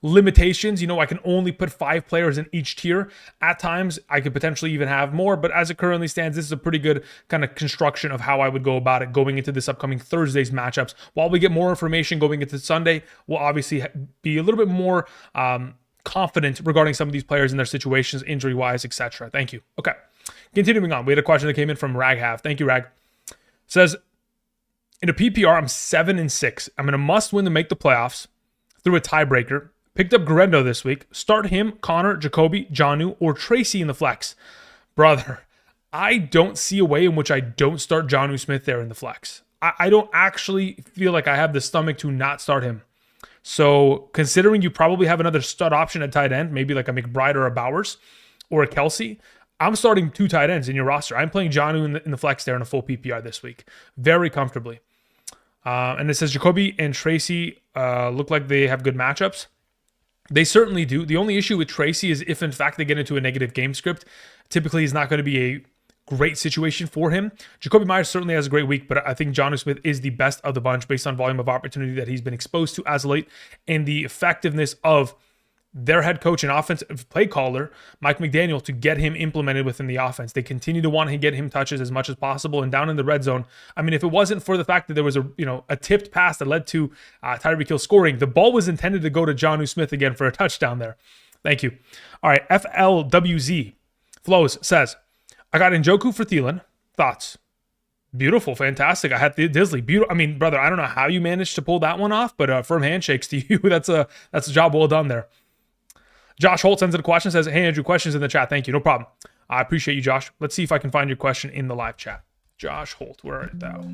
limitations, I can only put 5 players in each tier. At times, I could potentially even have more, but as it currently stands, this is a pretty good kind of construction of how I would go about it going into this upcoming Thursday's matchups. While we get more information going into Sunday, we'll obviously be a little bit more confident regarding some of these players and their situations, injury-wise, etc. Thank you. Okay, continuing on. We had a question that came in from Raghav. Thank you, Rag. Says, in a PPR, I'm 7-6. I'm in a must-win to make the playoffs through a tiebreaker. Picked up Garendo this week. Start him, Connor, Jacoby, Jonnu, or Tracy in the flex. Brother, I don't see a way in which I don't start Jonnu Smith there in the flex. I don't actually feel like I have the stomach to not start him. So considering you probably have another stud option at tight end, maybe like a McBride or a Bowers or a Kelsey, I'm starting 2 tight ends in your roster. I'm playing Jonnu in the flex there in a full PPR this week, very comfortably. And it says Jacoby and Tracy look like they have good matchups. They certainly do. The only issue with Tracy is if, in fact, they get into a negative game script, typically it's not going to be a great situation for him. Jacoby Myers certainly has a great week, but I think Jonnu Smith is the best of the bunch based on volume of opportunity that he's been exposed to as of late and the effectiveness of their head coach and offensive play caller, Mike McDaniel, to get him implemented within the offense. They continue to want to get him touches as much as possible. And down in the red zone, I mean, if it wasn't for the fact that there was a tipped pass that led to Tyreek Hill scoring, the ball was intended to go to Jonnu Smith again for a touchdown there. Thank you. All right, FLWZ Flows says, I got Njoku for Thielen. Thoughts? Beautiful, fantastic. I had the Disley. Beautiful. I mean, brother, I don't know how you managed to pull that one off, but firm handshakes to you. That's a job well done there. Josh Holt sends in a question, says, hey, Andrew, questions in the chat. Thank you. No problem. I appreciate you, Josh. Let's see if I can find your question in the live chat. Josh Holt, where are thou?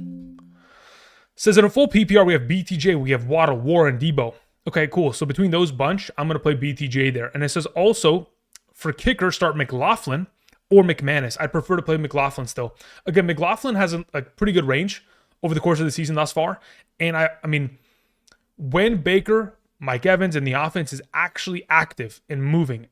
Says, in a full PPR, we have BTJ, we have Waddle, Warren, Debo. Okay, cool. So between those bunch, I'm going to play BTJ there. And it says also, for kicker, start McLaughlin or McManus. I'd prefer to play McLaughlin still. Again, McLaughlin has a pretty good range over the course of the season thus far. And I mean, when Baker, Mike Evans, and the offense is actually active and moving.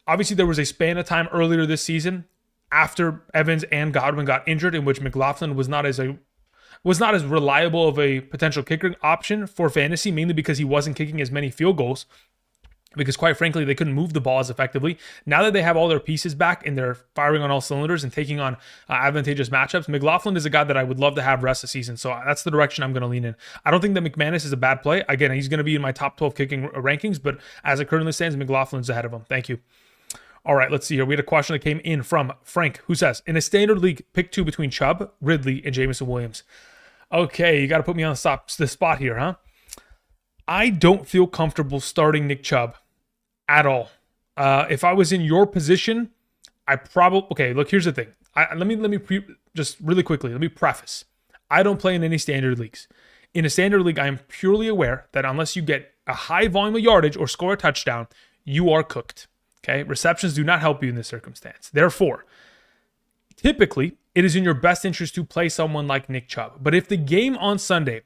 Obviously, there was a span of time earlier this season after Evans and Godwin got injured, in which McLaughlin was not as reliable of a potential kicker option for fantasy, mainly because he wasn't kicking as many field goals, because quite frankly, they couldn't move the ball as effectively. Now that they have all their pieces back and they're firing on all cylinders and taking on advantageous matchups, McLaughlin is a guy that I would love to have rest of the season. So that's the direction I'm going to lean in. I don't think that McManus is a bad play. Again, he's going to be in my top 12 kicking rankings, but as it currently stands, McLaughlin's ahead of him. Thank you. All right, let's see here. We had a question that came in from Frank, who says, in a standard league, pick 2 between Chubb, Ridley, and Jameson Williams. Okay, you got to put me on the spot here, huh? I don't feel comfortable starting Nick Chubb at all. If I was in your position, I probably... Okay, look, here's the thing. Let me just really quickly, let me preface. I don't play in any standard leagues. In a standard league, I am purely aware that unless you get a high volume of yardage or score a touchdown, you are cooked. Okay? Receptions do not help you in this circumstance. Therefore, typically, it is in your best interest to play someone like Nick Chubb. But if the game on Sunday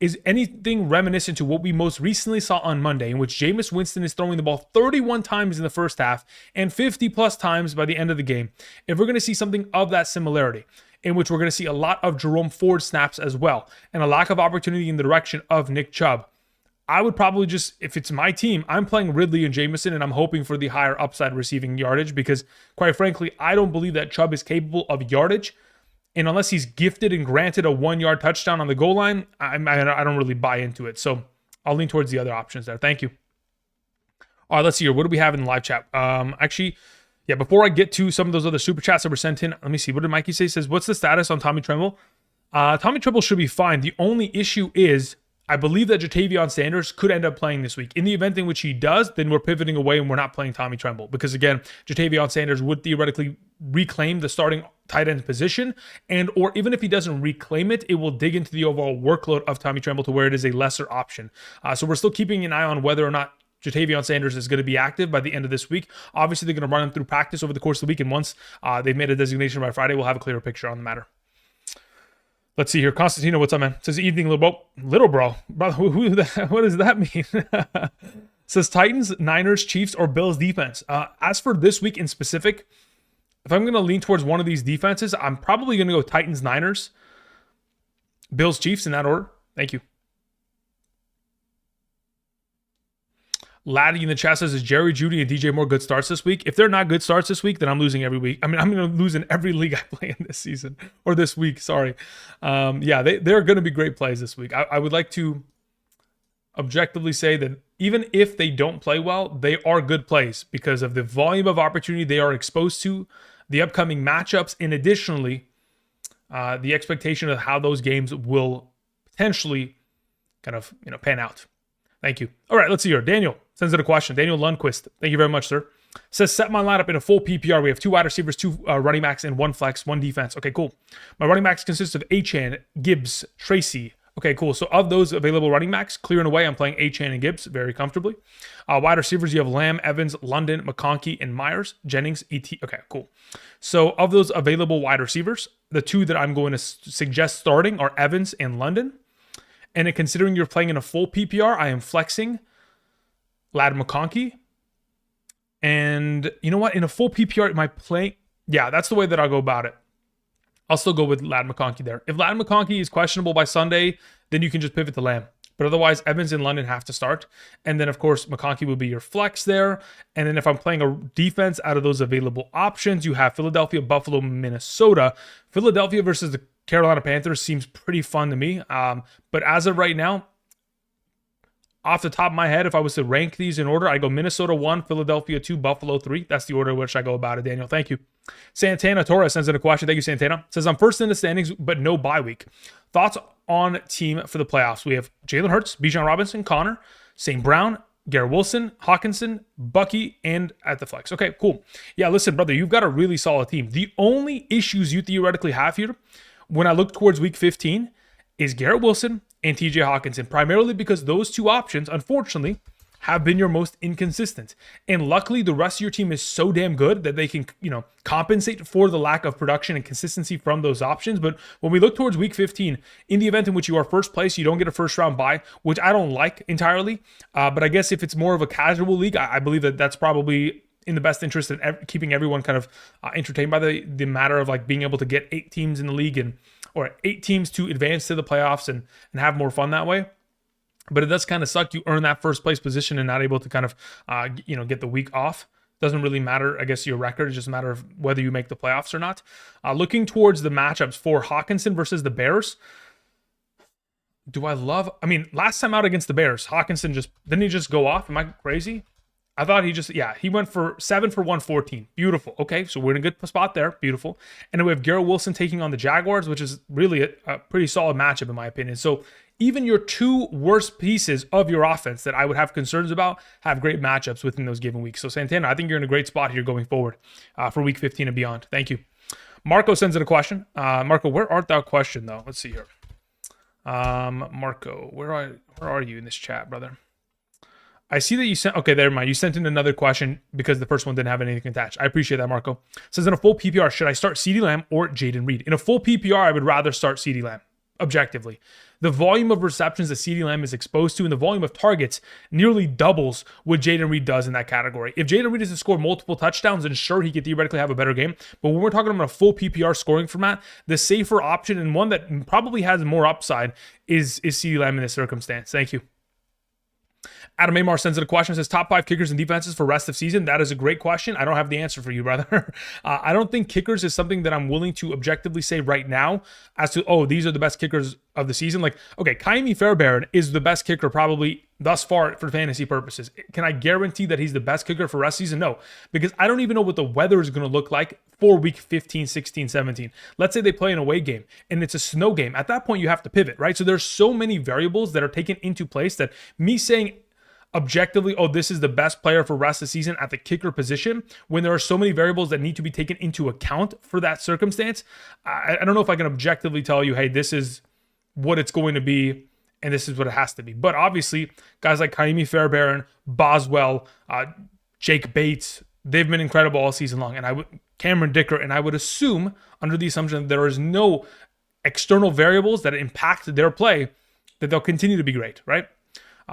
is anything reminiscent to what we most recently saw on Monday, in which Jameis Winston is throwing the ball 31 times in the first half and 50 plus times by the end of the game, if we're going to see something of that similarity, in which we're going to see a lot of Jerome Ford snaps as well, and a lack of opportunity in the direction of Nick Chubb, I would probably just, if it's my team, I'm playing Ridley and Jameson, and I'm hoping for the higher upside receiving yardage, because quite frankly, I don't believe that Chubb is capable of yardage. And unless he's gifted and granted a 1-yard touchdown on the goal line, I don't really buy into it. So I'll lean towards the other options there. Thank you. All right, let's see here. What do we have in the live chat? Actually, yeah, before I get to some of those other super chats that were sent in, let me see. What did Mikey say? He says, what's the status on Tommy Tremble? Tommy Tremble should be fine. The only issue is I believe that Jatavion Sanders could end up playing this week. In the event in which he does, then we're pivoting away and we're not playing Tommy Tremble. Because again, Jatavion Sanders would theoretically reclaim the starting tight end position. And or even if he doesn't reclaim it, it will dig into the overall workload of Tommy Tremble to where it is a lesser option. So we're still keeping an eye on whether or not Jatavion Sanders is going to be active by the end of this week. Obviously, they're going to run him through practice over the course of the week. And once they've made a designation by Friday, we'll have a clearer picture on the matter. Let's see here. Constantino, what's up, man? Says, evening, little bro. Brother, what does that mean? Says, Titans, Niners, Chiefs, or Bills defense. As for this week in specific, if I'm going to lean towards one of these defenses, I'm probably going to go Titans, Niners, Bills, Chiefs in that order. Thank you. Laddie in the chat says, is Jerry Jeudy and DJ Moore good starts this week? If they're not good starts this week, then I'm losing every week. I mean, I'm going to lose in every league I play in this season, or this week, sorry. Yeah, they're going to be great plays this week. I would like to objectively say that even if they don't play well, they are good plays because of the volume of opportunity they are exposed to, the upcoming matchups, and additionally, the expectation of how those games will potentially kind of pan out. Thank you. All right, let's see here. Daniel sends in a question. Daniel Lundquist. Thank you very much, sir. Says, set my lineup in a full PPR. We have 2 wide receivers, 2 running backs, and 1 flex, 1 defense. Okay, cool. My running backs consist of Achane, Gibbs, Tracy. Okay, cool. So of those available running backs, clearing away, I'm playing Achane and Gibbs very comfortably. Wide receivers, you have Lamb, Evans, London, McConkey, and Myers, Jennings, ET. Okay, cool. So of those available wide receivers, the 2 that I'm going to suggest starting are Evans and London. And considering you're playing in a full PPR, I am flexing Ladd McConkey. And you know what? In a full PPR, my play, yeah, that's the way that I'll go about it. I'll still go with Ladd McConkey there. If Ladd McConkey is questionable by Sunday, then you can just pivot to Lamb. But otherwise, Evans and London have to start. And then, of course, McConkey will be your flex there. And then if I'm playing a defense out of those available options, you have Philadelphia, Buffalo, Minnesota. Philadelphia versus the Carolina Panthers seems pretty fun to me. But as of right now, off the top of my head, if I was to rank these in order, I go Minnesota 1, Philadelphia 2, Buffalo 3. That's the order in which I go about it, Daniel. Thank you. Santana Torres sends in a question. Thank you, Santana. Says, I'm first in the standings, but no bye week. Thoughts on team for the playoffs? We have Jalen Hurts, Bijan Robinson, Connor, St. Brown, Garrett Wilson, Hawkinson, Bucky, and at the flex. Okay, cool. Yeah, listen, brother, you've got a really solid team. The only issues you theoretically have here, when I look towards week 15, is Garrett Wilson and TJ Hawkinson, primarily because those 2 options, unfortunately, have been your most inconsistent. And luckily, the rest of your team is so damn good that they can, compensate for the lack of production and consistency from those options. But when we look towards week 15, in the event in which you are first place, you don't get a first round bye, which I don't like entirely. But I guess if it's more of a casual league, I believe that that's probably in the best interest in keeping everyone kind of entertained by the matter of like being able to get 8 teams in the league or 8 teams to advance to the playoffs and have more fun that way. But it does kind of suck. You earn that first place position and not able to kind of, get the week off. Doesn't really matter, I guess, your record. It's just a matter of whether you make the playoffs or not. Looking towards the matchups for Hawkinson versus the Bears. Last time out against the Bears, Hawkinson didn't he just go off? Am I crazy? I thought he went for 7 for 114. Beautiful. Okay, so we're in a good spot there. Beautiful. And then we have Garrett Wilson taking on the Jaguars, which is really a pretty solid matchup in my opinion. So even your 2 worst pieces of your offense that I would have concerns about have great matchups within those given weeks. So Santana, I think you're in a great spot here going forward for week 15 and beyond. Thank you. Marco sends in a question. Marco, where art thou question though? Let's see here. Marco, where are you in this chat, brother? I see that you sent, okay, there, mind. You sent in another question because the first one didn't have anything attached. I appreciate that, Marco. It says, in a full PPR, should I start CeeDee Lamb or Jaden Reed? In a full PPR, I would rather start CeeDee Lamb, objectively. The volume of receptions that CeeDee Lamb is exposed to and the volume of targets nearly doubles what Jaden Reed does in that category. If Jaden Reed is to score multiple touchdowns, then sure, he could theoretically have a better game. But when we're talking about a full PPR scoring format, the safer option and one that probably has more upside is CeeDee Lamb in this circumstance. Thank you. Adam Amar sends in a question, says top 5 kickers and defenses for rest of season. That is a great question. I don't have the answer for you, brother. I don't think kickers is something that I'm willing to objectively say right now as to, these are the best kickers of the season. Like, okay, Kaimi Fairbairn is the best kicker probably thus far for fantasy purposes. Can I guarantee that he's the best kicker for rest season? No, because I don't even know what the weather is going to look like for week 15, 16, 17. Let's say they play an away game and it's a snow game. At that point, you have to pivot, right? So there's so many variables that are taken into place that me saying objectively, this is the best player for rest of the season at the kicker position, when there are so many variables that need to be taken into account for that circumstance, I don't know if I can objectively tell you, hey, this is what it's going to be and this is what it has to be. But obviously, guys like Kaimi Fairbairn, Boswell, Jake Bates, they've been incredible all season long. And Cameron Dicker, and I would assume, under the assumption that there is no external variables that impact their play, that they'll continue to be great, right?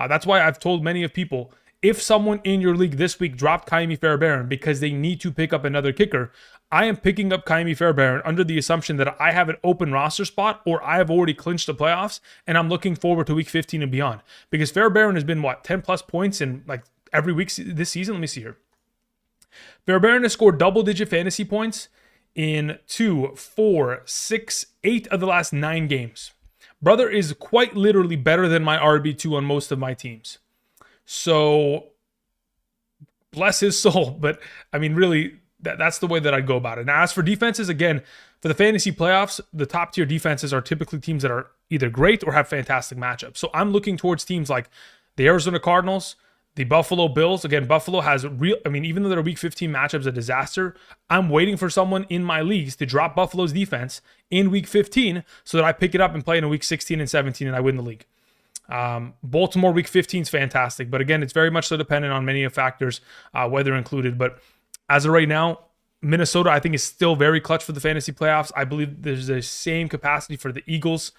That's why I've told many of people, if someone in your league this week dropped Kaimi Fairbairn because they need to pick up another kicker, I am picking up Kaimi Fairbairn under the assumption that I have an open roster spot or I have already clinched the playoffs and I'm looking forward to week 15 and beyond. Because Fairbairn has been, 10 plus points in like every week this season? Let me see here. Fairbairn has scored double-digit fantasy points in 2, 4, 6, 8 of the last 9 games. Brother is quite literally better than my RB2 on most of my teams. So, bless his soul. But, really, that's the way that I'd go about it. Now, as for defenses, again, for the fantasy playoffs, the top-tier defenses are typically teams that are either great or have fantastic matchups. So, I'm looking towards teams like the Arizona Cardinals, the Buffalo Bills. Again, Buffalo has even though their week 15 matchup's a disaster, I'm waiting for someone in my leagues to drop Buffalo's defense in week 15 so that I pick it up and play in a week 16 and 17 and I win the league. Baltimore week 15 is fantastic, but again, it's very much so dependent on many factors, weather included. But as of right now, Minnesota, I think, is still very clutch for the fantasy playoffs. I believe there's the same capacity for the Eagles.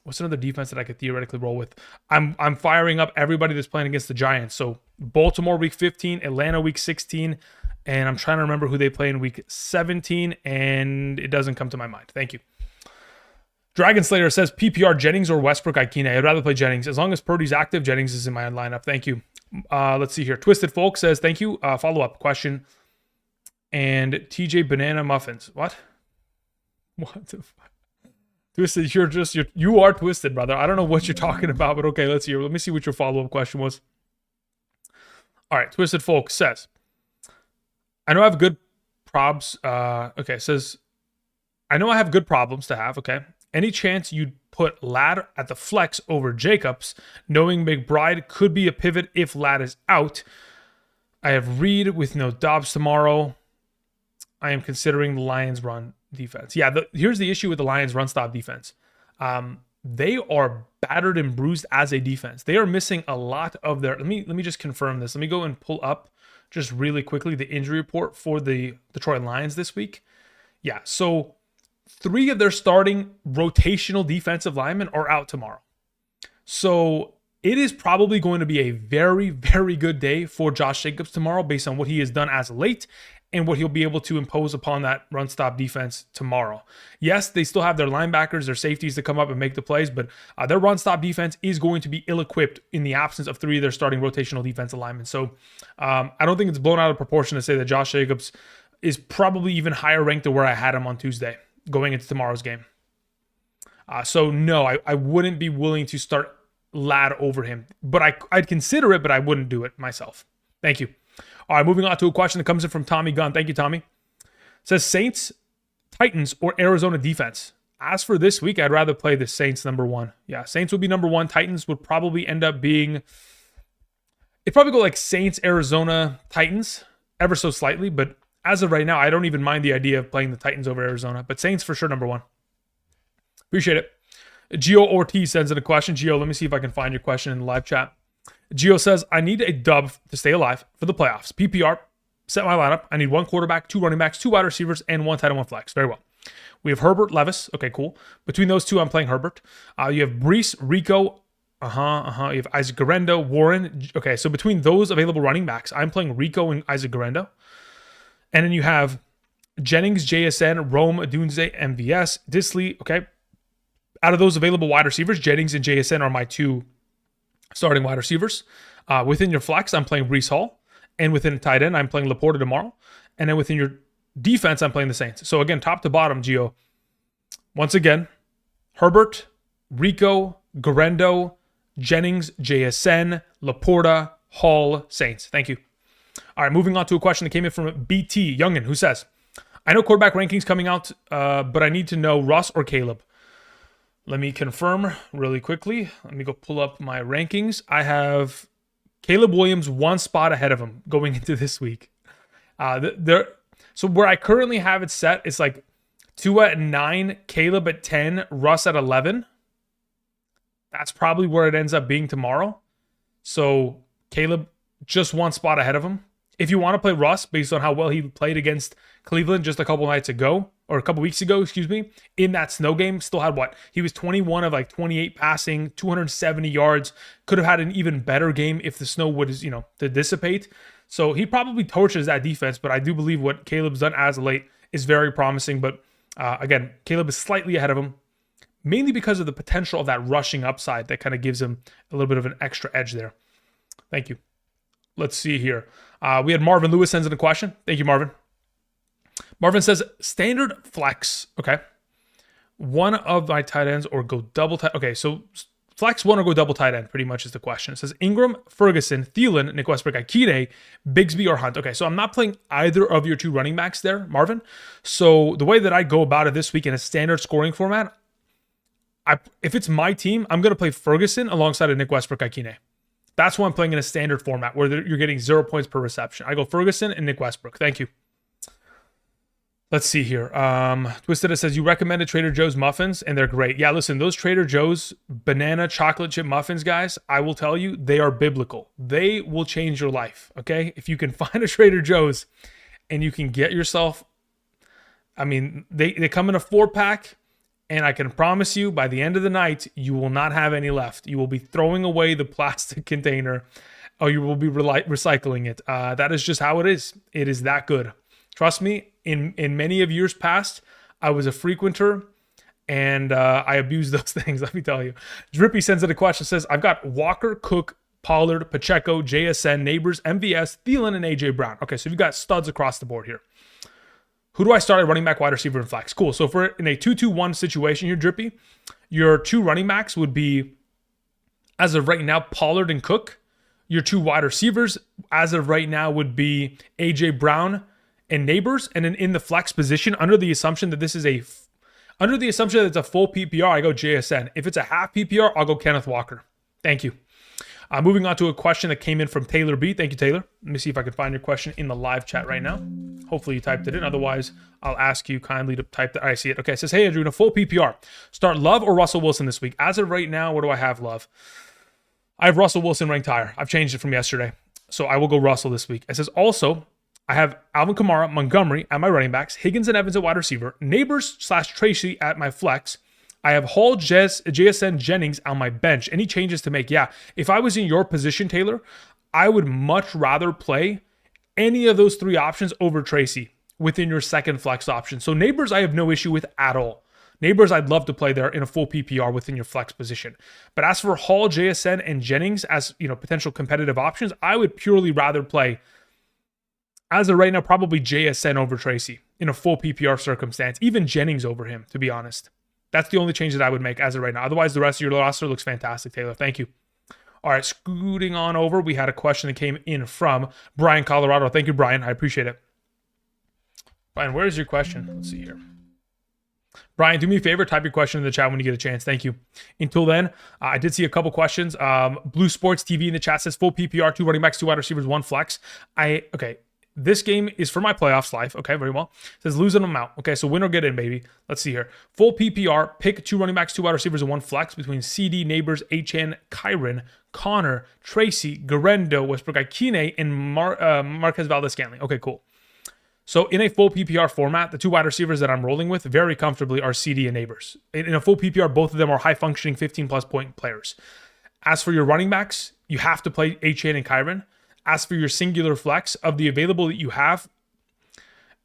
What's another defense that I could theoretically roll with? I'm firing up everybody that's playing against the Giants. So Baltimore week 15, Atlanta week 16, and I'm trying to remember who they play in week 17, and it doesn't come to my mind. Thank you. Dragon Slayer says PPR Jennings or Westbrook Ikene. I'd rather play Jennings. As long as Purdy's active, Jennings is in my lineup. Thank you. Let's see here. Twisted Folk says, thank you. Follow-up question. And TJ Banana Muffins. What? What the fuck? Twisted, you are twisted, brother. I don't know what you're talking about, but okay, let's hear. Let me see what your follow-up question was. All right, Twisted Folk says, I know I have good probs. Says, I know I have good problems to have, okay? Any chance you'd put Ladd at the flex over Jacobs, knowing McBride could be a pivot if Ladd is out? I have Reed with no Dobbs tomorrow. I am considering the Lions run defense. Yeah, here's the issue with the Lions run stop defense. They are battered and bruised as a defense. They are missing a lot of their... Let me just confirm this. Let me go and pull up just really quickly the injury report for the Detroit Lions this week. Yeah, so 3 of their starting rotational defensive linemen are out tomorrow. So It is probably going to be a very, very good day for Josh Jacobs tomorrow based on what he has done as of late and what he'll be able to impose upon that run stop defense tomorrow. Yes, they still have their linebackers, their safeties to come up and make the plays, but their run stop defense is going to be ill-equipped in the absence of three of their starting rotational defensive linemen. So I don't think it's blown out of proportion to say that Josh Jacobs is probably even higher ranked than where I had him on Tuesday going into tomorrow's game. So no, I wouldn't be willing to start Ladd over him, but I'd consider it, but I wouldn't do it myself. Thank you. All right, moving on to a question that comes in from Tommy Gunn. Thank you, Tommy. It says Saints, Titans, or Arizona defense. As for this week, I'd rather play the Saints number one. Yeah, Saints would be number one. Titans would probably end up being, it'd probably go like Saints, Arizona, Titans, ever so slightly, but as of right now, I don't even mind the idea of playing the Titans over Arizona, but Saints for sure number one. Appreciate it. Gio Ortiz sends in a question. Gio, let me see if I can find your question in the live chat. Gio says, I need a dub to stay alive for the playoffs. PPR, set my lineup. I need one quarterback, two running backs, two wide receivers, and one tight end, one flex. Very well. We have Herbert, Levis. Okay, cool. Between those two, I'm playing Herbert. You have Brees, Rico. You have Isaac Garendo, Warren. Okay, so between those available running backs, I'm playing Rico and Isaac Garendo. And then you have Jennings, JSN, Rome, Dunze, MVS, Disley. Okay. Out of those available wide receivers, Jennings and JSN are my two starting wide receivers. Within your flex, I'm playing Brees Hall. And within tight end, I'm playing Laporta tomorrow. And then within your defense, I'm playing the Saints. So again, top to bottom, Gio. Once again, Herbert, Rico, Garendo, Jennings, JSN, Laporta, Hall, Saints. Thank you. All right, moving on to a question that came in from BT Youngin, who says, I know quarterback rankings coming out, but I need to know Russ or Caleb. Let me confirm really quickly. Let me go pull up my rankings. I have Caleb Williams one spot ahead of him going into this week. So where I currently have it set, it's like Tua at 9, Caleb at 10, Russ at 11. That's probably where it ends up being tomorrow. So Caleb just one spot ahead of him. If you want to play Russ based on how well he played against Cleveland just a couple nights ago, or a couple weeks ago, excuse me, in that snow game, still had what? He was 21 of like 28 passing, 270 yards. Could have had an even better game if the snow would, to dissipate. So he probably torches that defense, but I do believe what Caleb's done as of late is very promising. But again, Caleb is slightly ahead of him, mainly because of the potential of that rushing upside that kind of gives him a little bit of an extra edge there. Thank you. Let's see here. We had Marvin Lewis sends in a question. Thank you, Marvin. Marvin says, standard flex. Okay. One of my tight ends or go double tight. Okay, so flex one or go double tight end pretty much is the question. It says Ingram, Ferguson, Thielen, Nick Westbrook, Ikine, Bigsby, or Hunt. Okay, so I'm not playing either of your two running backs there, Marvin. So the way that I go about it this week in a standard scoring format, if it's my team, I'm going to play Ferguson alongside of Nick Westbrook, Ikine. That's why I'm playing in a standard format where you're getting 0 points per reception. I go Ferguson and Nick Westbrook. Thank you. Let's see here. Twisted It says, you recommended Trader Joe's muffins, and they're great. Yeah, listen, those Trader Joe's banana chocolate chip muffins, guys, I will tell you, they are biblical. They will change your life, okay? If you can find a Trader Joe's and you can get yourself, they come in a 4-pack, and I can promise you, by the end of the night, you will not have any left. You will be throwing away the plastic container, or you will be recycling it. That is just how it is. It is that good. Trust me, in many of years past, I was a frequenter, and I abused those things, let me tell you. Drippy sends in a question, says, I've got Walker, Cook, Pollard, Pacheco, JSN, Neighbors, MVS, Thielen, and AJ Brown. Okay, so you've got studs across the board here. Who do I start at running back, wide receiver, and flex? Cool. So if we're in a 2-2-1 situation here, Drippy, your two running backs would be, as of right now, Pollard and Cook. Your two wide receivers, as of right now, would be AJ Brown and Neighbors. And then in the flex position, under the assumption that it's a full PPR, I go JSN. If it's a half PPR, I'll go Kenneth Walker. Thank you. Moving on to a question that came in from Taylor B. Thank you, Taylor. Let me see if I can find your question in the live chat right now. Hopefully you typed it in. Otherwise, I'll ask you kindly to type that. I see it. Okay, it says, hey, Andrew, in a full PPR, start Love or Russell Wilson this week? As of right now, what do I have, Love? I have Russell Wilson ranked higher. I've changed it from yesterday. So I will go Russell this week. It says, also, I have Alvin Kamara, Montgomery at my running backs, Higgins and Evans at wide receiver, Neighbors / Tracy at my flex, I have Hall, JSN, Jennings on my bench. Any changes to make? Yeah. If I was in your position, Taylor, I would much rather play any of those three options over Tracy within your second flex option. So Neighbors, I have no issue with at all. Neighbors, I'd love to play there in a full PPR within your flex position. But as for Hall, JSN, and Jennings as potential competitive options, I would purely rather play, as of right now, probably JSN over Tracy in a full PPR circumstance, even Jennings over him, to be honest. That's the only change that I would make as of right now. Otherwise, the rest of your roster looks fantastic, Taylor. Thank you. All right, scooting on over, we had a question that came in from Brian, Colorado. Thank you, Brian. I appreciate it. Brian, where is your question? Let's see here. Brian, do me a favor, type your question in the chat when you get a chance. Thank you. Until then, I did see a couple questions. Blue Sports TV in the chat says full PPR, 2 running backs, 2 wide receivers, 1 flex. Okay, this game is for my playoffs life. Okay, very well. It says lose an amount. Okay, so win or get in, baby. Let's see here. Full PPR, pick 2 running backs, 2 wide receivers, and 1 flex between CD, Neighbors, HN, Kyron, Connor, Tracy, Garendo, Westbrook Ikine, and Marquez Valdez-Scantling. Okay, cool. So in a full PPR format, the 2 wide receivers that I'm rolling with very comfortably are CD and Neighbors. In a full PPR, both of them are high-functioning 15-plus point players. As for your running backs, you have to play HN and Kyron. As for your singular flex, of the available that you have,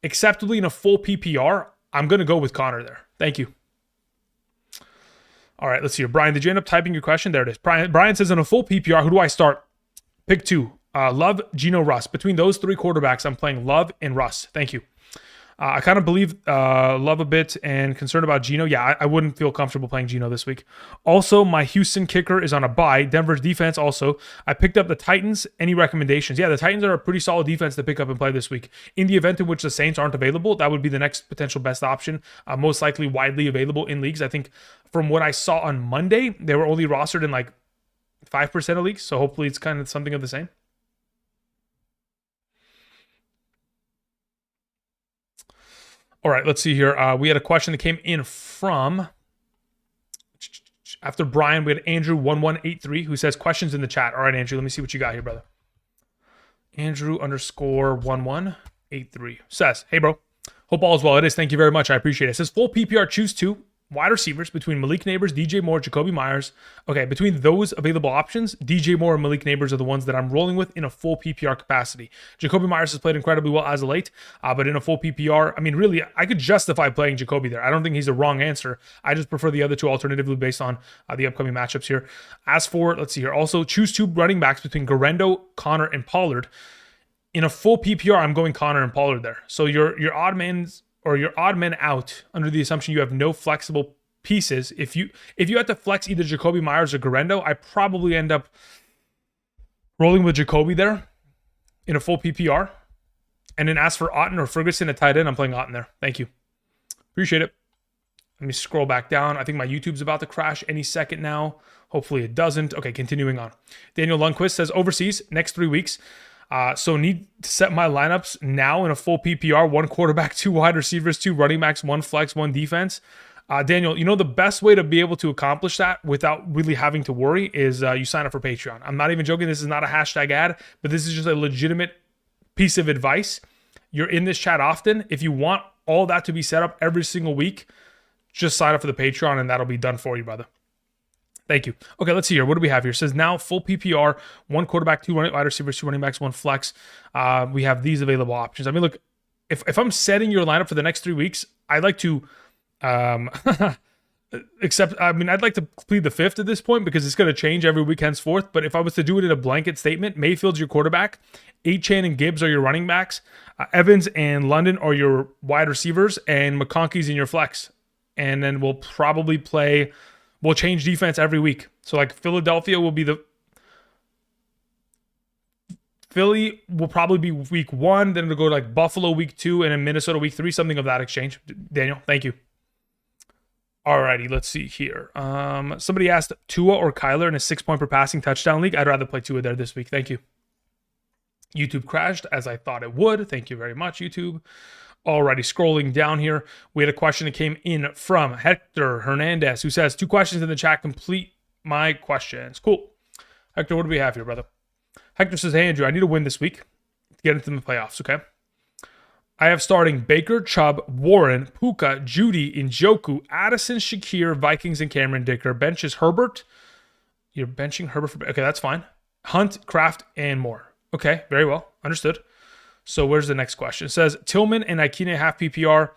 acceptably in a full PPR, I'm going to go with Connor there. Thank you. All right, let's see here. Brian, did you end up typing your question? There it is. Brian says, in a full PPR, who do I start? Pick 2. Love, Geno, Russ. Between those 3 quarterbacks, I'm playing Love and Russ. Thank you. I kind of believe Love a bit and concerned about Geno. Yeah, I wouldn't feel comfortable playing Geno this week. Also, my Houston kicker is on a bye. Denver's defense also. I picked up the Titans. Any recommendations? Yeah, the Titans are a pretty solid defense to pick up and play this week. In the event in which the Saints aren't available, that would be the next potential best option. Most likely widely available in leagues. I think from what I saw on Monday, they were only rostered in like 5% of leagues. So hopefully it's kind of something of the same. All right, let's see here. We had a question that came in from, after Brian, we had Andrew1183 who says questions in the chat. All right, Andrew, let me see what you got here, brother. Andrew_1183 says, hey, bro, hope all is well. It is. Thank you very much. I appreciate it. It says full PPR, choose 2 wide receivers between Malik Neighbors, DJ Moore, Jacoby Myers. Okay, between those available options, DJ Moore and Malik Neighbors are the ones that I'm rolling with in a full PPR capacity. Jacoby Myers has played incredibly well as of late, but in a full PPR, I mean, really, I could justify playing Jacoby there. I don't think he's a wrong answer. I just prefer the other 2 alternatively based on the upcoming matchups here. As for, let's see here, also choose 2 running backs between Garendo, Connor, and Pollard. In a full PPR, I'm going Connor and Pollard there. So your odd man's or your odd men out under the assumption you have no flexible pieces. If you had to flex either Jacoby Myers or Garendo, I probably end up rolling with Jacoby there in a full PPR. And then as for Otten or Ferguson at tight end, I'm playing Otten there. Thank you. Appreciate it. Let me scroll back down. I think my YouTube's about to crash any second now. Hopefully it doesn't. Okay, continuing on. Daniel Lundquist says overseas, next 3 weeks. So need to set my lineups now in a full PPR, 1 quarterback, 2 wide receivers, 2 running backs, 1 flex, 1 defense. Daniel, the best way to be able to accomplish that without really having to worry is you sign up for Patreon. I'm not even joking. This is not a hashtag ad, but this is just a legitimate piece of advice. You're in this chat often. If you want all that to be set up every single week, just sign up for the Patreon and that'll be done for you, brother. Thank you. Okay, let's see here. What do we have here? It says now full PPR, 1 quarterback, 2 wide receivers, 2 running backs, 1 flex. We have these available options. I mean, look, if I'm setting your lineup for the next 3 weeks, I'd like to I'd like to plead the 5th at this point because it's going to change every week henceforth. But if I was to do it in a blanket statement, Mayfield's your quarterback, Achane and Gibbs are your running backs, Evans and London are your wide receivers, and McConkey's in your flex. And then we'll change defense every week. So like Philly will probably be week 1, then it'll go to like Buffalo week 2, and then Minnesota week 3, something of that exchange. Daniel, thank you. Alrighty, let's see here. Somebody asked Tua or Kyler in a 6-point per passing touchdown league. I'd rather play Tua there this week. Thank you. YouTube crashed as I thought it would. Thank you very much, YouTube. Alrighty, scrolling down here, we had a question that came in from Hector Hernandez, who says 2 questions in the chat. Complete my questions. Cool. Hector, what do we have here, brother? Hector says, hey, Andrew, I need a win this week to get into the playoffs, okay? I have starting Baker, Chubb, Warren, Puka, Judy, Njoku, Addison, Shakir, Vikings, and Cameron Dicker. Bench is Herbert. You're benching Herbert for... Okay, that's fine. Hunt, Kraft, and more. Okay, very well. Understood. So where's the next question? It says, Tillman and Ikine half PPR.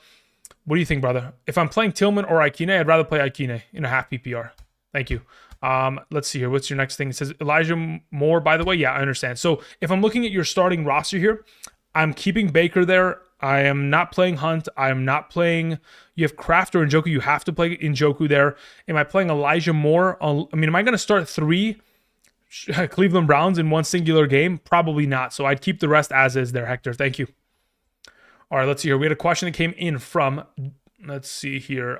What do you think, brother? If I'm playing Tillman or Ikine, I'd rather play Ikine in a half PPR. Thank you. Let's see here. What's your next thing? It says Elijah Moore, by the way. Yeah, I understand. So if I'm looking at your starting roster here, I'm keeping Baker there. I am not playing Hunt. I am not playing... You have Kraft or Njoku. You have to play Njoku there. Am I playing Elijah Moore? I mean, am I going to start 3 Cleveland Browns in one singular game? Probably not. So I'd keep the rest as is there, Hector. Thank you. All right, let's see here. We had a question that came in from... Let's see here.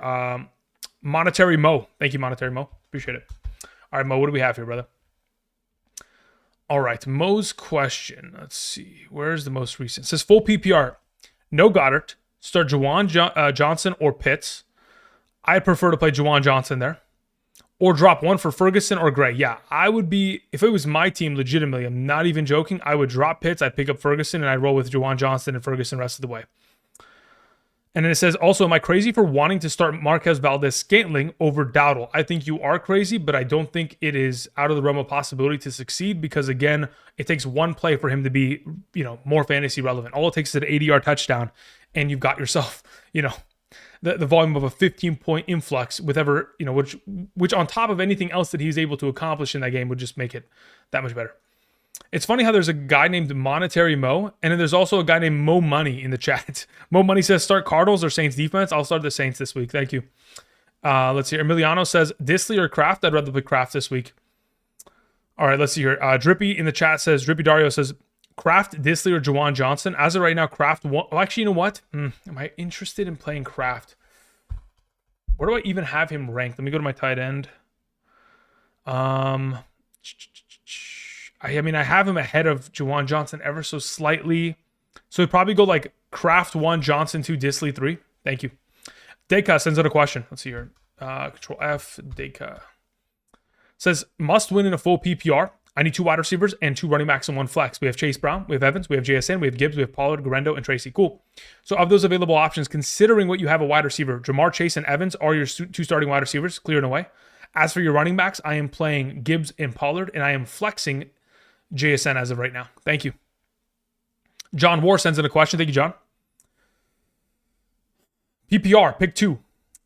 Monetary Mo. Thank you, Monetary Mo. Appreciate it. All right, Mo, what do we have here, brother? All right, Mo's question. Let's see. Where's the most recent? It says full PPR. No Goddard. Start Juwan Johnson or Pitts. I'd prefer to play Juwan Johnson there. Or drop one for Ferguson or Gray. Yeah, I would be, if it was my team, legitimately, I'm not even joking, I would drop Pitts, I'd pick up Ferguson, and I'd roll with Juwan Johnson and Ferguson the rest of the way. And then it says, also, am I crazy for wanting to start Marquez Valdez-Scantling over Dowdle? I think you are crazy, but I don't think it is out of the realm of possibility to succeed because, again, it takes one play for him to be, more fantasy relevant. All it takes is an 80-yard touchdown, and you've got yourself, the volume of a 15-point influx with which on top of anything else that he's able to accomplish in that game would just make it that much better. It's funny how there's a guy named Monetary Mo, and then there's also a guy named Mo Money in the chat. Mo Money says, start Cardinals or Saints defense. I'll start the Saints this week. Thank you. Let's see. Emiliano says, Disley or Kraft? I'd rather play Kraft this week. All right, let's see here. Drippy in the chat says, Drippy Dario says, Kraft, Disley, or Juwan Johnson. As of right now, Kraft. Actually, you know what? Am I interested in playing Kraft? Where do I even have him ranked? Let me go to my tight end. I have him ahead of Juwan Johnson ever so slightly. So he'd probably go like Kraft 1, Johnson 2, Disley 3. Thank you. Deka sends out a question. Let's see here. Control F, Deka. Says, must win in a full PPR. I need 2 wide receivers and 2 running backs and 1 flex. We have Chase Brown, we have Evans, we have JSN, we have Gibbs, we have Pollard, Garendo, and Tracy. Cool. So of those available options, considering what you have a wide receiver, Jamar Chase and Evans are your 2 starting wide receivers, clear and away. As for your running backs, I am playing Gibbs and Pollard, and I am flexing JSN as of right now. Thank you. John War sends in a question. Thank you, John. PPR, pick 2.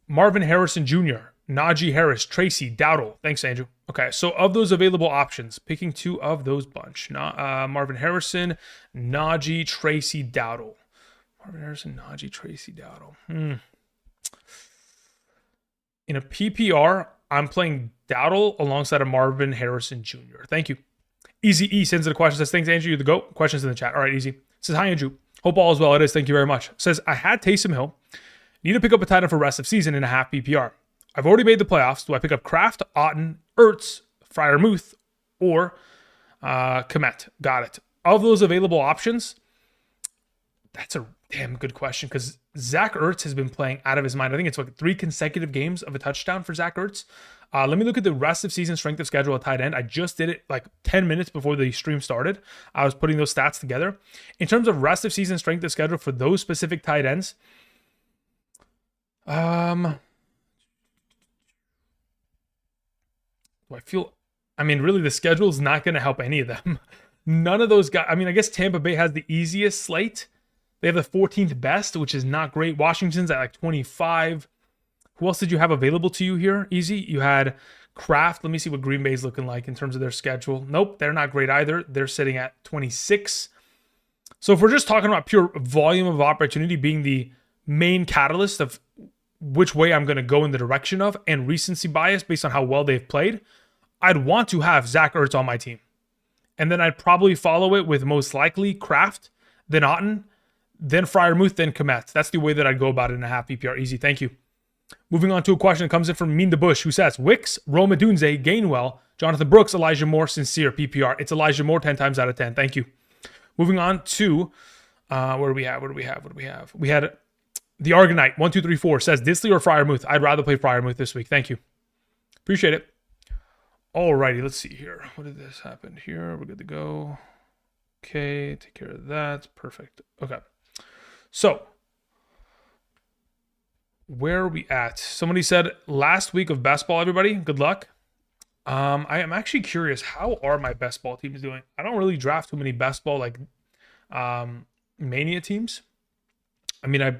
Marvin Harrison Jr., Najee Harris, Tracy, Dowdle. Thanks, Andrew. Okay, so of those available options, picking 2 of those bunch. Marvin Harrison, Najee, Tracy, Dowdle. Marvin Harrison, Najee, Tracy, Dowdle. In a PPR, I'm playing Dowdle alongside of Marvin Harrison Jr. Thank you. Easy E sends in a question. Says, thanks, Andrew. You're the GOAT. Questions in the chat. All right, Easy. Says, hi, Andrew. Hope all is well. It is. Thank you very much. Says, I had Taysom Hill. Need to pick up a tight end for rest of season in a half PPR. I've already made the playoffs. Do I pick up Kraft, Otten, Ertz, Freiermuth, or Komet? Got it. Of those available options, that's a damn good question because Zach Ertz has been playing out of his mind. I think it's like 3 consecutive games of a touchdown for Zach Ertz. Let me look at the rest of season strength of schedule at tight end. I just did it like 10 minutes before the stream started. I was putting those stats together. In terms of rest of season strength of schedule for those specific tight ends, really the schedule is not going to help any of them. None of those guys. I guess Tampa Bay has the easiest slate. They have the 14th best, which is not great. Washington's at like 25. Who else did you have available to you here? Easy. You had Kraft. Let me see what Green Bay's looking like in terms of their schedule. Nope, they're not great either. They're sitting at 26. So if we're just talking about pure volume of opportunity being the main catalyst of which way I'm going to go in the direction of and recency bias based on how well they've played, I'd want to have Zach Ertz on my team. And then I'd probably follow it with most likely Kraft, then Otten, then Freiermuth, then Komet. That's the way that I'd go about it in a half PPR. Easy. Thank you. Moving on to a question that comes in from Mean the Bush, who says, Wicks, Rome Odunze, Gainwell, Jonathan Brooks, Elijah Moore, Sincere, PPR. It's Elijah Moore 10 times out of 10. Thank you. Moving on to, what do we have? We had the Argonite, 1, 2, 3, 4, says, Disley or Freiermuth? I'd rather play Freiermuth this week. Thank you. Appreciate it. Alrighty, let's see here. What did this happen here? We're good to go. Okay, take care of that. Perfect. Okay. So, where are we at? Somebody said last week of best ball, everybody. Good luck. I am actually curious, how are my best ball teams doing? I don't really draft too many best ball like mania teams. I mean, I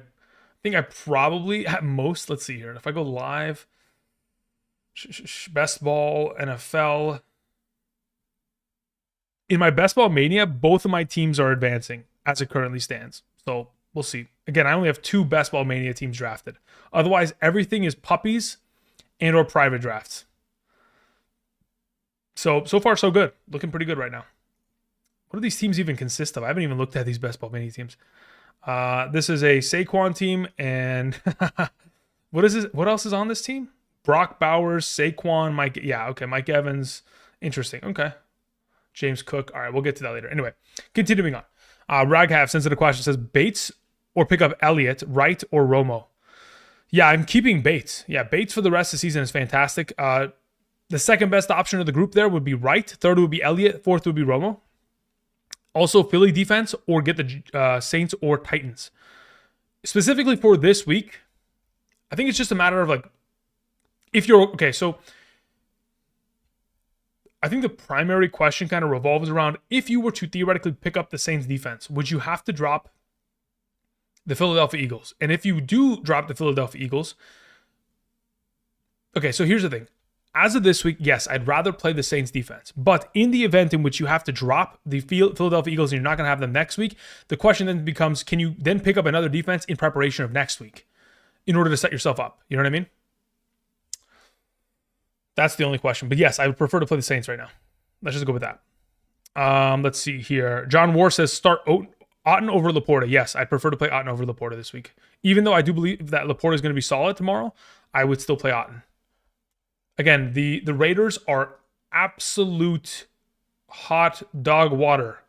think I probably at most, let's see here. If I go live, best ball, NFL. In my best ball mania, both of my teams are advancing as it currently stands. So we'll see. Again, I only have 2 best ball mania teams drafted. Otherwise, everything is puppies and or private drafts. So far, so good. Looking pretty good right now. What do these teams even consist of? I haven't even looked at these best ball mania teams. This is a Saquon team, and what is this? What else is on this team? Brock Bowers, Saquon, Mike. Yeah, okay, Mike Evans. Interesting. Okay. James Cook. All right, we'll get to that later. Anyway, continuing on. Raghav sends in a question. Says Bates or pick up Elliott, Wright or Romo. Yeah, I'm keeping Bates. Yeah, Bates for the rest of the season is fantastic. The second best option of the group there would be Wright. Third would be Elliott. Fourth would be Romo. Also, Philly defense or get the Saints or Titans. Specifically for this week, I think it's just a matter of like, if you're, okay, so I think the primary question kind of revolves around if you were to theoretically pick up the Saints defense, would you have to drop the Philadelphia Eagles? And if you do drop the Philadelphia Eagles, okay, so here's the thing. As of this week, yes, I'd rather play the Saints defense. But in the event in which you have to drop the Philadelphia Eagles and you're not going to have them next week, the question then becomes, can you then pick up another defense in preparation of next week in order to set yourself up? You know what I mean? That's the only question. But yes, I would prefer to play the Saints right now. Let's just go with that. Let's see here. John War says start Otton over Laporta. Yes, I'd prefer to play Otton over Laporta this week. Even though I do believe that Laporta is going to be solid tomorrow, I would still play Otton. Again, the Raiders are absolute hot dog water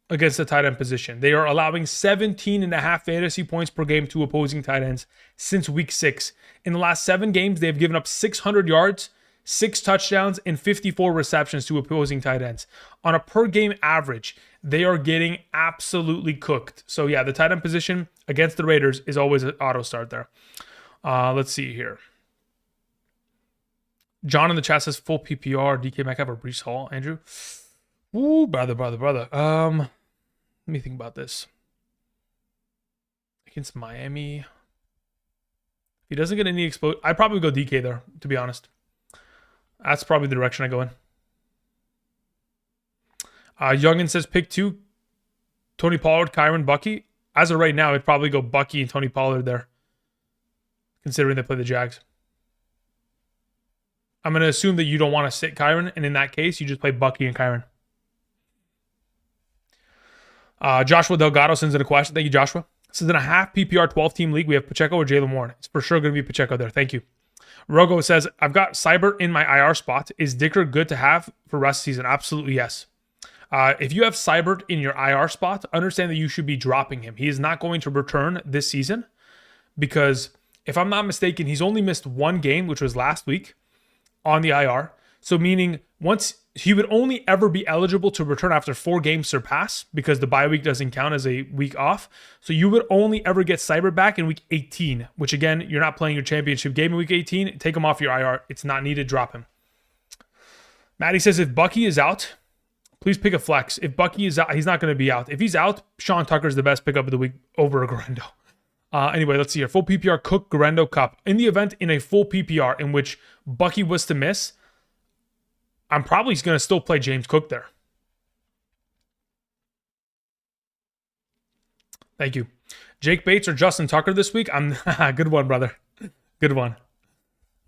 against the tight end position. They are allowing 17.5 fantasy points per game to opposing tight ends since week 6. In the last 7 games, they have given up 600 yards, 6 touchdowns, and 54 receptions to opposing tight ends. On a per game average, they are getting absolutely cooked. So yeah, the tight end position against the Raiders is always an auto start there. Let's see here. John in the chat says full PPR, DK Metcalf or Breece Hall. Andrew? Ooh, brother. Let me think about this. Against Miami. If he doesn't get any explode, I'd probably go DK there, to be honest. That's probably the direction I go in. Youngin says pick 2. Tony Pollard, Kyron, Bucky. As of right now, I'd probably go Bucky and Tony Pollard there, considering they play the Jags. I'm going to assume that you don't want to sit Kyron, and in that case, you just play Bucky and Kyron. Joshua Delgado sends in a question. Thank you, Joshua. This is in a half PPR 12-team league. We have Pacheco or Jaylen Warren. It's for sure going to be Pacheco there. Thank you. Rogo says, I've got Seibert in my IR spot. Is Dicker good to have for rest of the season? Absolutely yes. If you have Seibert in your IR spot, understand that you should be dropping him. He is not going to return this season because, if I'm not mistaken, he's only missed 1 game, which was last week, on the IR. So meaning once he would only ever be eligible to return after 4 games surpass because the bye week doesn't count as a week off. So you would only ever get Seibert back in week 18, which again, you're not playing your championship game in week 18. Take him off your IR. It's not needed. Drop him. Maddie says if Bucky is out, please pick a flex. If Bucky is out, he's not going to be out. If he's out, Sean Tucker's the best pickup of the week over Garendo. Anyway, let's see here. Full PPR, Cook, Garendo, Cup. In the event in a full PPR in which Bucky was to miss, I'm probably going to still play James Cook there. Thank you. Jake Bates or Justin Tucker this week? Good one, brother. Good one.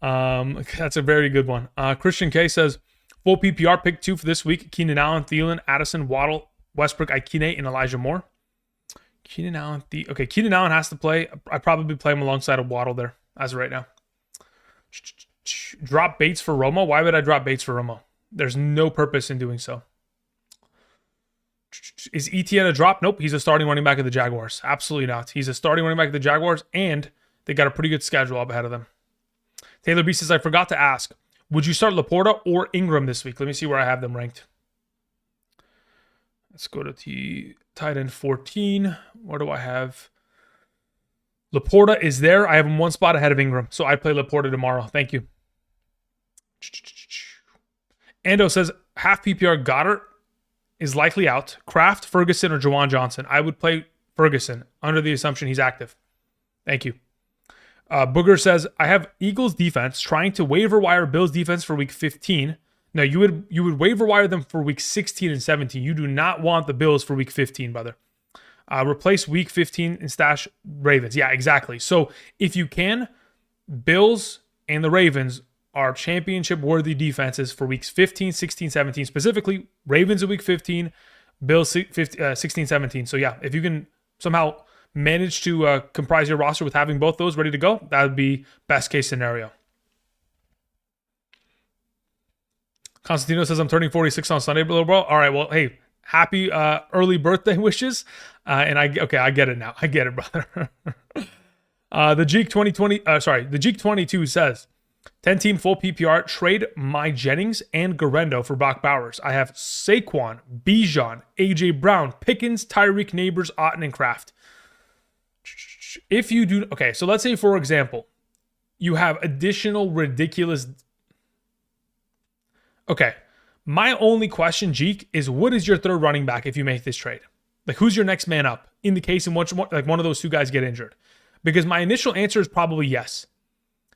That's a very good one. Christian K says, full PPR, pick 2 for this week. Keenan Allen, Thielen, Addison, Waddle, Westbrook, Ikine, and Elijah Moore. Keenan Allen. Okay, Keenan Allen has to play. I'd probably play him alongside of Waddle there as of right now. Drop Bates for Romo. Why would I drop Bates for Romo? There's no purpose in doing so. Is ETN a drop? Nope. He's a starting running back of the Jaguars. Absolutely not. He's a starting running back of the Jaguars, and they got a pretty good schedule up ahead of them. Taylor B says, I forgot to ask, would you start Laporta or Ingram this week? Let me see where I have them ranked. Let's go to tight end 14. Where do I have? Laporta is there. I have him one spot ahead of Ingram, so I play Laporta tomorrow. Thank you. Ando says half PPR Goddard is likely out. Kraft, Ferguson, or Jawan Johnson. I would play Ferguson under the assumption he's active. Thank you. Booger says I have Eagles defense trying to waiver wire Bills defense for week 15. No, you would waiver wire them for week 16 and 17. You do not want the Bills for week 15, brother. Replace week 15 and stash Ravens. Yeah, exactly. So if you can, Bills and the Ravens are championship-worthy defenses for weeks 15, 16, 17. Specifically, Ravens in week 15, Bills 16, 17. So yeah, if you can somehow manage to comprise your roster with having both those ready to go, that would be best case scenario. Constantino says I'm turning 46 on Sunday, bro. All right, well, hey, happy early birthday wishes. And I get it now. I get it, brother. The Geek 2020, the Geek 22 says 10-team full PPR, trade my Jennings and Garendo for Brock Bowers. I have Saquon, Bijan, AJ Brown, Pickens, Tyreek, Neighbors, Otten, and Kraft. If you do, okay, so let's say, for example, you have additional ridiculous. Okay, my only question, Jeek, is what is your third running back if you make this trade? Like, who's your next man up in the case in which like one of those two guys get injured? Because my initial answer is probably yes.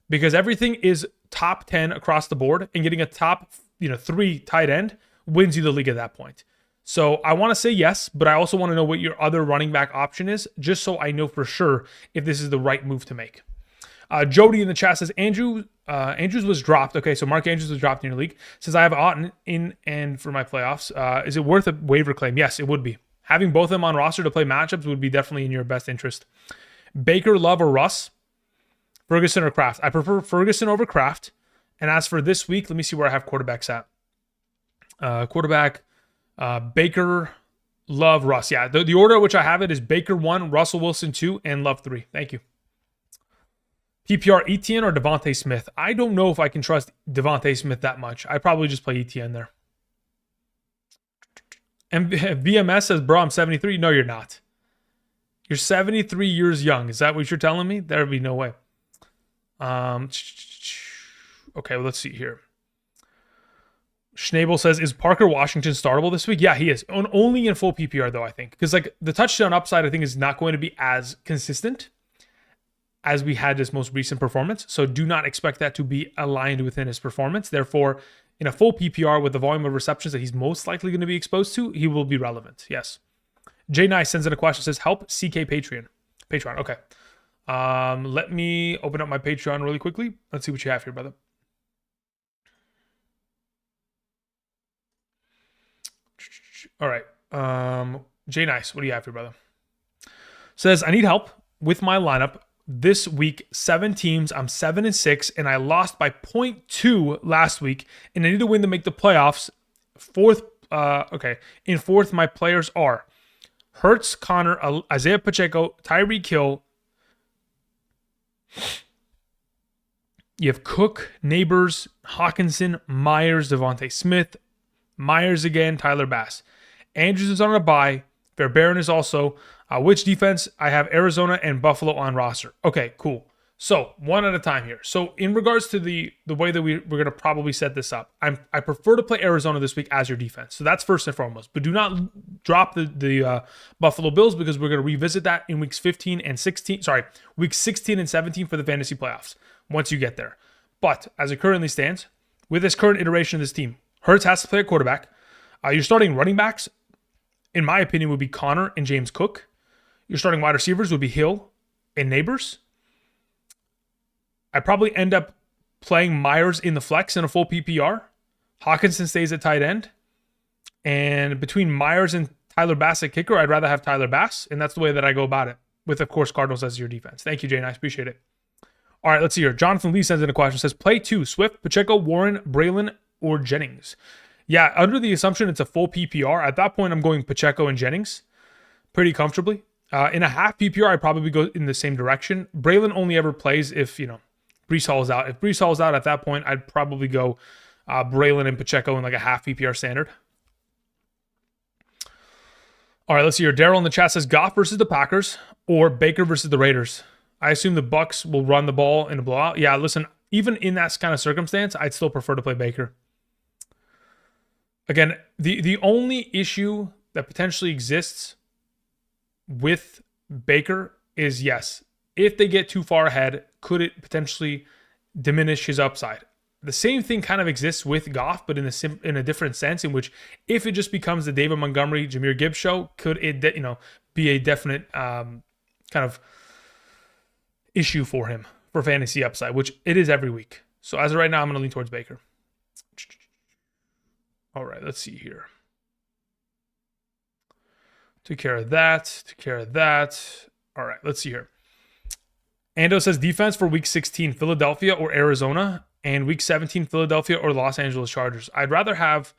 Because everything is top 10 across the board, and getting a top 3 tight end wins you the league at that point. So I want to say yes, but I also want to know what your other running back option is, just so I know for sure if this is the right move to make. Jody in the chat says Andrews was dropped. Okay, so Mark Andrews was dropped in your league. Says I have Otten in and for my playoffs. Is it worth a waiver claim? Yes, it would be. Having both of them on roster to play matchups would be definitely in your best interest. Baker, Love, or Russ? Ferguson or Kraft? I prefer Ferguson over Kraft. And as for this week, let me see where I have quarterbacks at. Quarterback, Baker, Love, Russ. Yeah, the order at which I have it is Baker 1, Russell Wilson 2, and Love 3. Thank you. PPR, Etienne or Devontae Smith? I don't know if I can trust Devontae Smith that much. I probably just play Etienne there. And VMS says, bro, I'm 73. No, you're not. You're 73 years young. Is that what you're telling me? There would be no way. Okay, well, let's see here. Schnabel says, is Parker Washington startable this week? Yeah, he is. Only in full PPR, though, I think. Because like the touchdown upside, I think, is not going to be as consistent as we had his most recent performance. So do not expect that to be aligned within his performance. Therefore, in a full PPR with the volume of receptions that he's most likely going to be exposed to, he will be relevant. Yes. Jay Nice sends in a question, says, help CK Patreon. Okay. Let me open up my Patreon really quickly. Let's see what you have here, brother. All right. Jay Nice, what do you have here, brother? Says, I need help with my lineup. This week, 7 teams. I'm 7-6, and I lost by 0.2 last week, and I need to win to make the playoffs. In fourth, my players are Hurts, Connor, Isaiah Pacheco, Tyreek Hill. You have Cook, Neighbors, Hawkinson, Myers, Devontae Smith, Myers again, Tyler Bass. Andrews is on a bye. Fairbairn is also. Which defense? I have Arizona and Buffalo on roster. Okay, cool. So one at a time here. So in regards to the way that we're going to probably set this up, I prefer to play Arizona this week as your defense. So that's first and foremost. But do not drop the Buffalo Bills, because we're going to revisit that in weeks 15 and 16. Sorry, weeks 16 and 17 for the fantasy playoffs once you get there. But as it currently stands, with this current iteration of this team, Hurts has to play a quarterback. Your starting running backs, in my opinion, would be Connor and James Cook. Your starting wide receivers would be Hill and Neighbors. I probably end up playing Myers in the flex in a full PPR. Hawkinson stays at tight end. And between Myers and Tyler Bass at kicker, I'd rather have Tyler Bass. And that's the way that I go about it. With, of course, Cardinals as your defense. Thank you, Jay. I appreciate it. All right, let's see here. Jonathan Lee sends in a question. Says, play 2, Swift, Pacheco, Warren, Braylon, or Jennings. Yeah, under the assumption it's a full PPR. At that point, I'm going Pacheco and Jennings pretty comfortably. In a half PPR, I'd probably go in the same direction. Braylon only ever plays if, Breece Hall is out. If Breece Hall is out at that point, I'd probably go Braylon and Pacheco in like a half PPR standard. All right, let's see here. Daryl in the chat says Goff versus the Packers or Baker versus the Raiders. I assume the Bucks will run the ball in a blowout. Yeah, listen, even in that kind of circumstance, I'd still prefer to play Baker. Again, the only issue that potentially exists with Baker is, yes, if they get too far ahead, could it potentially diminish his upside? The same thing kind of exists with Goff, but in a different sense, in which if it just becomes the David Montgomery, Jahmyr Gibbs show, could it be a definite kind of issue for him for fantasy upside, which it is every week. So as of right now, I'm going to lean towards Baker. All right, let's see here. Took care of that. All right, let's see here. Ando says defense for week 16, Philadelphia or Arizona, and week 17, Philadelphia or Los Angeles Chargers. I'd rather have,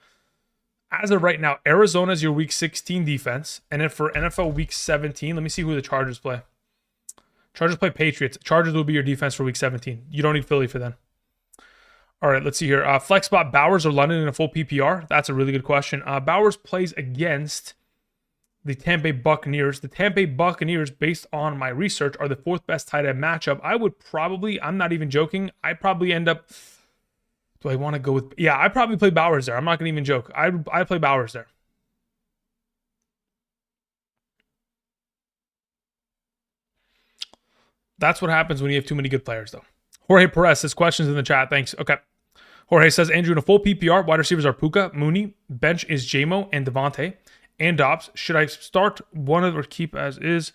as of right now, Arizona is your week 16 defense, and then for NFL week 17, let me see who the Chargers play. Chargers play Patriots. Chargers will be your defense for week 17. You don't need Philly for them. All right, let's see here. Flex spot, Bowers or London in a full PPR? That's a really good question. Bowers plays against the Tampa Bay Buccaneers. The Tampa Bay Buccaneers, based on my research, are the fourth best tight end matchup. I would probably, I'm not even joking, I'd probably end up, do I want to go with, yeah, I'd probably play Bowers there. I'm not going to even joke. I'd play Bowers there. That's what happens when you have too many good players, though. Jorge Perez says questions in the chat. Thanks. Okay. Jorge says, Andrew, in a full PPR, wide receivers are Puka, Mooney, bench is JMO and Devontae and Dobbs. Should I start one of or keep as is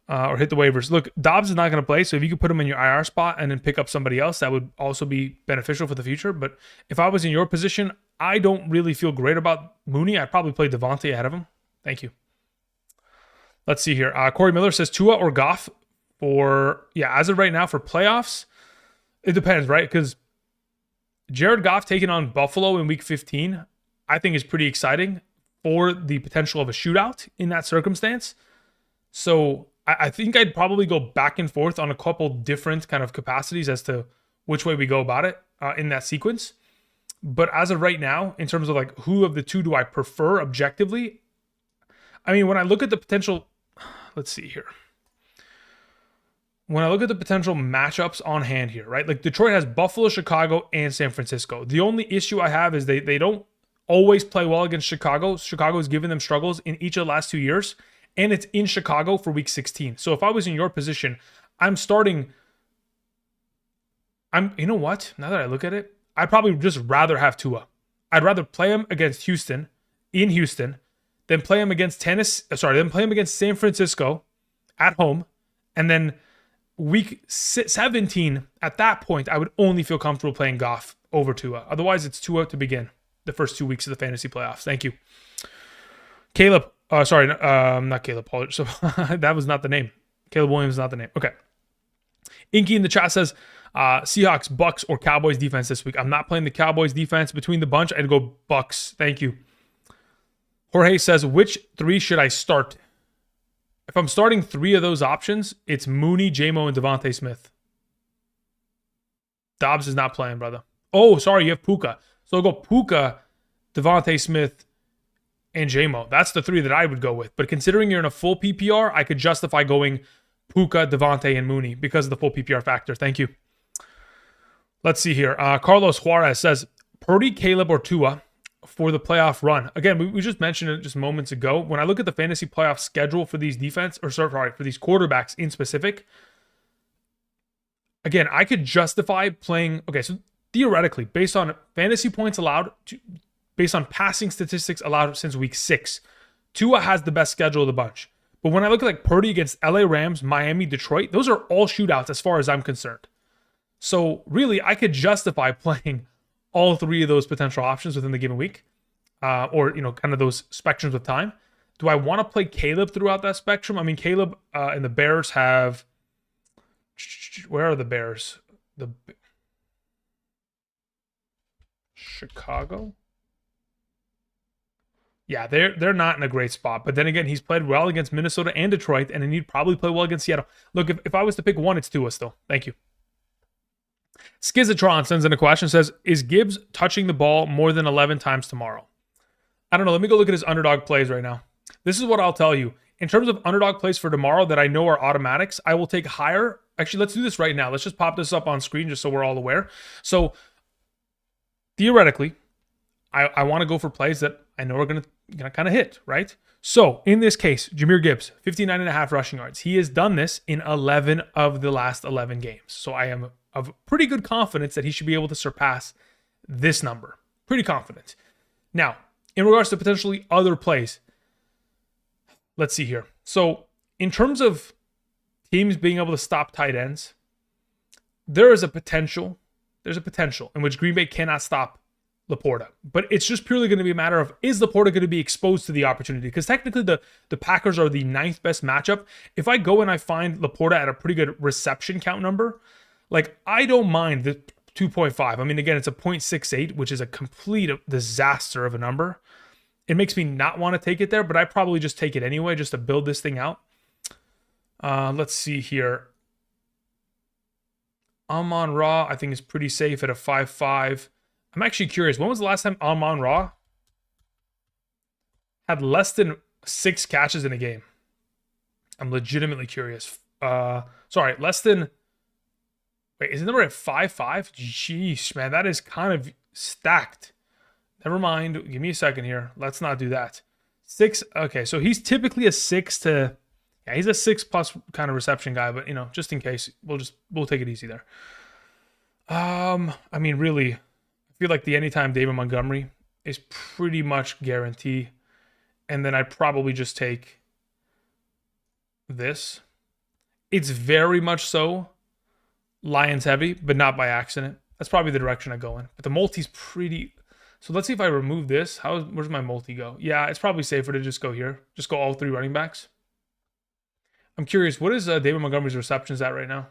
or hit the waivers? Look, Dobbs is not going to play, so if you could put him in your IR spot and then pick up somebody else, that would also be beneficial for the future. But if I was in your position, I don't really feel great about Mooney. I'd probably play Devontae ahead of him. Thank you. Let's see here. Corey Miller says Tua or Goff for, yeah, as of right now for playoffs, it depends, right? Because Jared Goff taking on Buffalo in week 15, I think is pretty exciting for the potential of a shootout in that circumstance. So I think I'd probably go back and forth on a couple different kind of capacities as to which way we go about it in that sequence. But as of right now, in terms of like who of the two do I prefer objectively, I mean, when I look at the potential, let's see here. When I look at the potential matchups on hand here, right? Like Detroit has Buffalo, Chicago, and San Francisco. The only issue I have is they don't always play well against Chicago. Chicago has given them struggles in each of the last 2 years, and it's in Chicago for week 16. So if I was in your position, you know what? Now that I look at it, I'd probably just rather have Tua. I'd rather play him against Houston, in Houston, than play him against then play him against San Francisco at home, and then week 17, at that point, I would only feel comfortable playing Goff over Tua. Otherwise, it's Tua to begin the first 2 weeks of the fantasy playoffs. Thank you. Caleb, not Caleb. So that was not the name. Caleb Williams is not the name. Okay. Inky in the chat says, Seahawks, Bucks, or Cowboys defense this week. I'm not playing the Cowboys defense. Between the bunch, I'd go Bucks. Thank you. Jorge says, which three should I start? If I'm starting three of those options, it's Mooney, JMO, and Devontae Smith. Dobbs is not playing, brother. Oh, sorry, you have Puka. So I'll go Puka, Devontae Smith, and JMO. That's the three that I would go with. But considering you're in a full PPR, I could justify going Puka, Devontae, and Mooney because of the full PPR factor. Thank you. Let's see here. Carlos Juarez says, Purdy, Caleb, or Tua for the playoff run. Again, we just mentioned it just moments ago. When I look at the fantasy playoff schedule for these for these quarterbacks in specific, again, I could justify playing. Okay, so theoretically, based on fantasy points allowed, based on passing statistics allowed since week 6, Tua has the best schedule of the bunch. But when I look at like Purdy against LA Rams, Miami, Detroit, those are all shootouts as far as I'm concerned. So really, I could justify playing all three of those potential options within the given week, or kind of those spectrums of time. Do I want to play Caleb throughout that spectrum? I mean, Caleb and the Bears have. Where are the Bears? Chicago. Yeah, they're not in a great spot. But then again, he's played well against Minnesota and Detroit, and then he'd probably play well against Seattle. Look, if I was to pick one, it's Tua still. Thank you. Skizatron sends in a question, says, is Gibbs touching the ball more than 11 times tomorrow? I don't know. Let me go look at his underdog plays right now. This is what I'll tell you. In terms of underdog plays for tomorrow that I know are automatics, I will take higher Actually, let's do this right now. Let's just pop this up on screen just so we're all aware. So theoretically, I want to go for plays that I know are going to kind of hit, right? So in this case, Jahmyr Gibbs, 59.5 rushing yards. He has done this in 11 of the last 11 games. So I am of pretty good confidence that he should be able to surpass this number. Pretty confident. Now, in regards to potentially other plays, let's see here. So in terms of teams being able to stop tight ends, there's a potential in which Green Bay cannot stop Laporta. But it's just purely going to be a matter of, is Laporta going to be exposed to the opportunity? Because technically the Packers are the 9th best matchup. If I go and I find Laporta at a pretty good reception count number, like, I don't mind the 2.5. I mean, again, it's a 0.68, which is a complete disaster of a number. It makes me not want to take it there, but I probably just take it anyway just to build this thing out. Let's see here. Amon-Ra, I think, is pretty safe at a 5.5. I'm actually curious. When was the last time Amon-Ra had less than 6 catches in a game? I'm legitimately curious. Sorry, less than... Wait, is the number at 5.5? Jeez, man, that is kind of stacked. Never mind. Give me a second here. Let's not do that. 6. Okay, so he's typically a 6 to... Yeah, he's a 6+ kind of reception guy, but, you know, just in case, we'll take it easy there. I mean, really... I feel like the anytime David Montgomery is pretty much guarantee. And then I'd probably just take this. It's very much so Lions heavy, but not by accident. That's probably the direction I go in. But the multi's pretty... So let's see if I remove this. Where's my multi go? Yeah, it's probably safer to just go here. Just go all 3 running backs. I'm curious, what is David Montgomery's receptions at right now?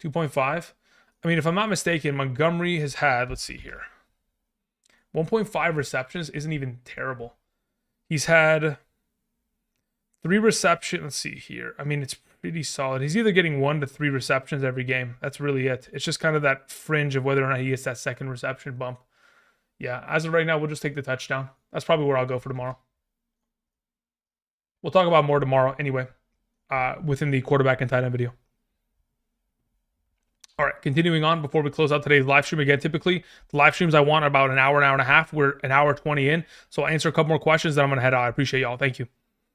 2.5? I mean, if I'm not mistaken, Montgomery has had, let's see here, 1.5 receptions isn't even terrible. He's had 3 receptions. Let's see here. I mean, it's pretty solid. He's either getting 1 to 3 receptions every game. That's really it. It's just kind of that fringe of whether or not he gets that second reception bump. Yeah, as of right now, we'll just take the touchdown. That's probably where I'll go for tomorrow. We'll talk about more tomorrow anyway, within the quarterback and tight end video. All right, continuing on before we close out today's live stream. Again, typically the live streams I want about an hour and a half. We're an hour 20 in. So I'll answer a couple more questions, then I'm going to head out. I appreciate y'all. Thank you.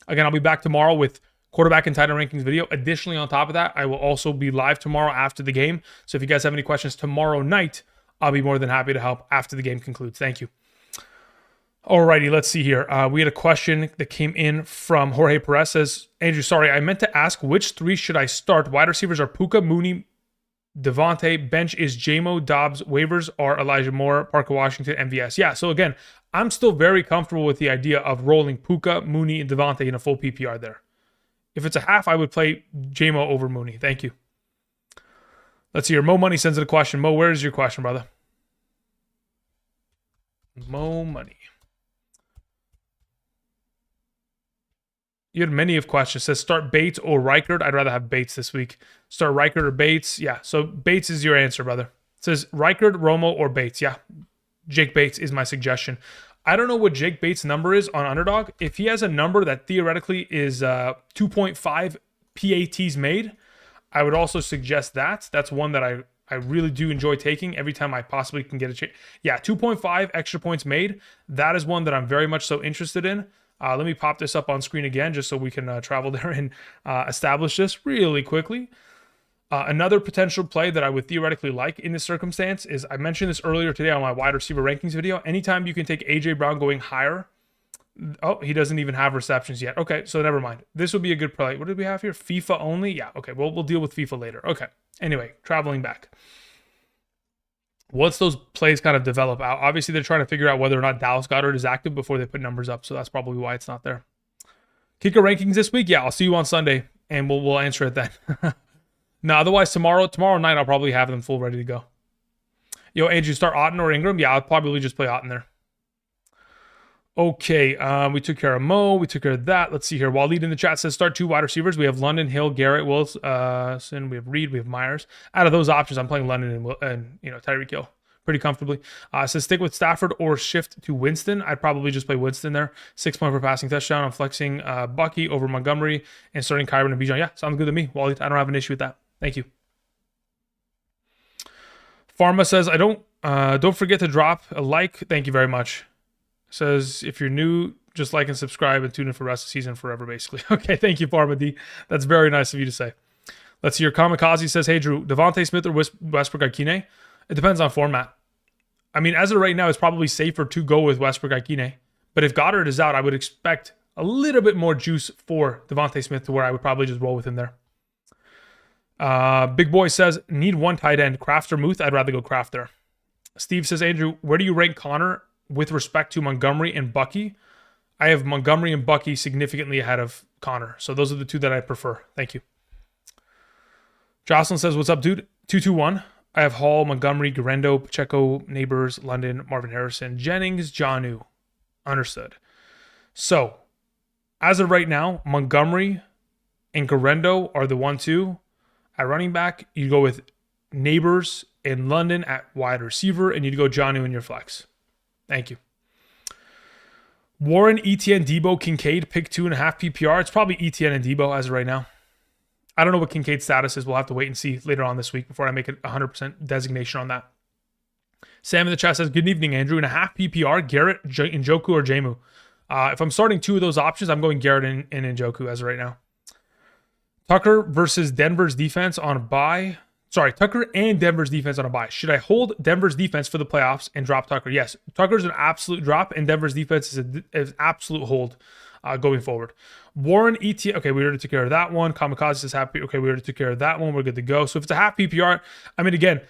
Again, I'll be back tomorrow with quarterback and tight end rankings video. Additionally, on top of that, I will also be live tomorrow after the game. So if you guys have any questions tomorrow night, I'll be more than happy to help after the game concludes. Thank you. Alrighty, let's see here. We had a question that came in from Jorge Perez. Says, Andrew, sorry, I meant to ask which 3 should I start? Wide receivers are Puka, Mooney, Devontae. Bench is JMO, Dobbs. Waivers are Elijah Moore, Parker Washington, MVS. Yeah, so again, I'm still very comfortable with the idea of rolling Puka, Mooney, and Devontae in a full PPR there. If it's a half, I would play JMO over Mooney. Thank you. Let's see here. Mo Money sends in a question. Mo, where is your question, brother? Mo Money. You had many of questions. It says start Bates or Reichard. I'd rather have Bates this week. Start Reichard or Bates. Yeah, so Bates is your answer, brother. It says Reichard, Romo, or Bates. Yeah, Jake Bates is my suggestion. I don't know what Jake Bates' number is on Underdog. If he has a number that theoretically is 2.5 PATs made, I would also suggest that. That's one that I really do enjoy taking every time I possibly can get a chance. Yeah, 2.5 extra points made. That is one that I'm very much so interested in. Let me pop this up on screen again just so we can travel there and establish this really quickly. Another potential play that I would theoretically like in this circumstance is, I mentioned this earlier today on my wide receiver rankings video. Anytime you can take A.J. Brown going higher. Oh, he doesn't even have receptions yet. Okay, so never mind. This would be a good play. What did we have here? FIFA only? Yeah, okay. We'll deal with FIFA later. Okay. Anyway, traveling back. Once those plays kind of develop out, obviously they're trying to figure out whether or not Dallas Goedert is active before they put numbers up. So that's probably why it's not there. Kicker rankings this week? Yeah, I'll see you on Sunday and we'll answer it then. No, otherwise tomorrow night I'll probably have them full ready to go. Yo, Andrew, start Otten or Ingram? Yeah, I'll probably just play Otten there. Okay, we took care of Mo. We took care of that. Let's see here. Waleed in the chat says start 2 wide receivers. We have London, Hill, Garrett, Wilson. We have Reed. We have Myers. Out of those options, I'm playing London and Tyreek Hill pretty comfortably. Says stick with Stafford or shift to Winston. I'd probably just play Winston there. 6 point per passing touchdown. I'm flexing Bucky over Montgomery and starting Kyron and Bijan. Yeah, sounds good to me, Waleed. I don't have an issue with that. Thank you. Pharma says, don't forget to drop a like. Thank you very much. Says, if you're new, just like and subscribe and tune in for the rest of the season forever, basically. Okay, thank you, Pharma D. That's very nice of you to say. Let's see. Your Kamikaze says, hey, Drew, Devontae Smith or Westbrook-Ikhine? It depends on format. I mean, as of right now, it's probably safer to go with Westbrook-Ikhine. But if Goddard is out, I would expect a little bit more juice for Devontae Smith to where I would probably just roll with him there. Big Boy says, need one tight end, Kraft or Muth? I'd rather go Kraft there. Steve says, Andrew, where do you rank Connor with respect to Montgomery and Bucky? I have Montgomery and Bucky significantly ahead of Connor. So those are the two that I prefer. Thank you. Jocelyn says, what's up, dude? 221. I have Hall, Montgomery, Garendo, Pacheco, Neighbors, London, Marvin Harrison, Jennings, Jonnu. Understood. So, as of right now, Montgomery and Garendo are the 1-2. At running back, you go with Neighbors and London at wide receiver, and you'd go Jonnu in your flex. Thank you. Warren, Etienne, Debo, Kincaid, pick 2.5 PPR. It's probably Etienne and Debo as of right now. I don't know what Kincaid's status is. We'll have to wait and see later on this week before I make a 100% designation on that. Sam in the chat says, good evening, Andrew. In a half PPR, Garrett, Njoku, or Jamu? If I'm starting two of those options, I'm going Garrett and Njoku as of right now. Tucker versus Denver's defense on a bye. Sorry, Tucker and Denver's defense on a bye. Should I hold Denver's defense for the playoffs and drop Tucker? Yes. Tucker's an absolute drop, and Denver's defense is an absolute hold going forward. Warren, Etienne. Okay, we already took care of that one. Kamikaze is happy. Okay, we already took care of that one. We're good to go. So if it's a half PPR, I mean, again,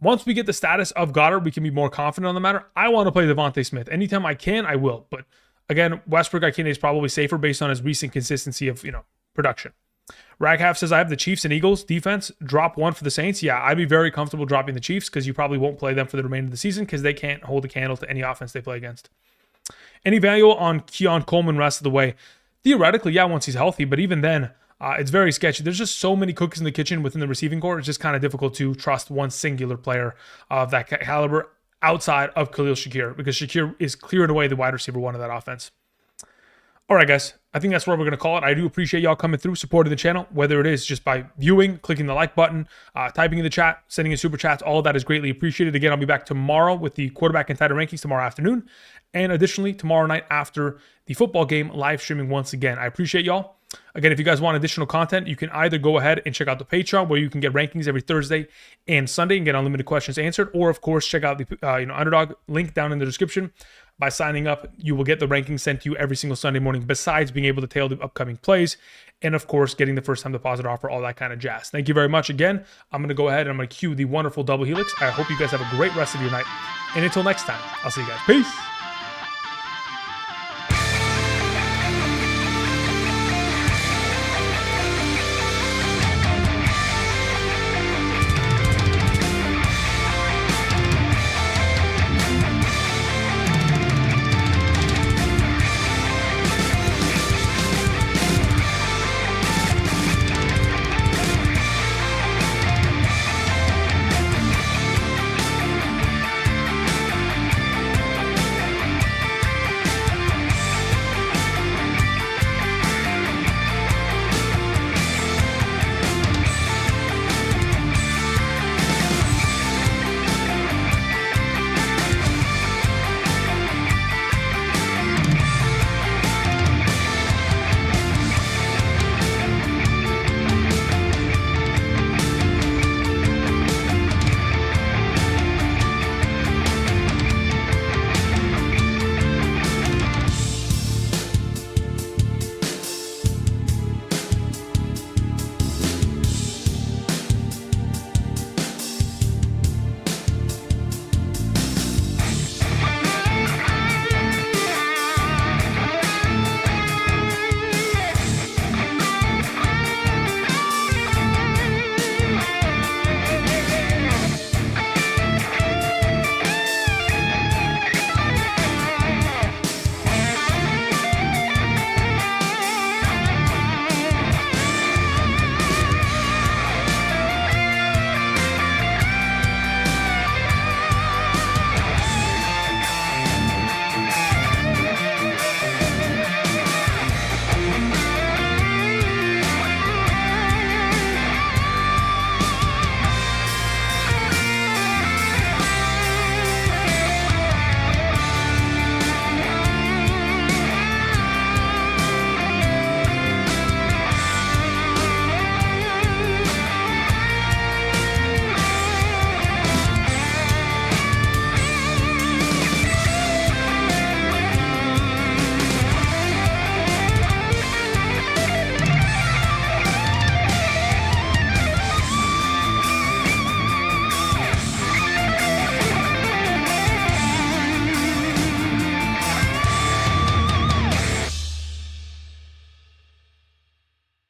once we get the status of Goddard, we can be more confident on the matter. I want to play Devontae Smith. Anytime I can, I will. But again, Westbrook-Ikhine is probably safer based on his recent consistency of, production. Raghalf says, I have the Chiefs and Eagles defense. Drop one for the Saints. Yeah, I'd be very comfortable dropping the Chiefs because you probably won't play them for the remainder of the season because they can't hold a candle to any offense they play against. Any value on Keon Coleman rest of the way? Theoretically, yeah, once he's healthy, but even then, it's very sketchy. There's just so many cooks in the kitchen within the receiving corps. It's just kind of difficult to trust one singular player of that caliber outside of Khalil Shakir because Shakir is clearing away the wide receiver one of that offense. All right, guys. I think that's what we're going to call it. I do appreciate y'all coming through, supporting the channel, whether it is just by viewing, clicking the like button, typing in the chat, sending in super chats. All of that is greatly appreciated. Again, I'll be back tomorrow with the quarterback and tight end rankings tomorrow afternoon. And additionally, tomorrow night after the football game, live streaming once again. I appreciate y'all. Again, if you guys want additional content, you can either go ahead and check out the Patreon where you can get rankings every Thursday and Sunday and get unlimited questions answered. Or, of course, check out the Underdog link down in the description. By signing up, you will get the rankings sent to you every single Sunday morning, besides being able to tail the upcoming plays and, of course, getting the first-time deposit offer, all that kind of jazz. Thank you very much again. I'm going to go ahead and I'm going to cue the wonderful double helix. I hope you guys have a great rest of your night. And until next time, I'll see you guys. Peace.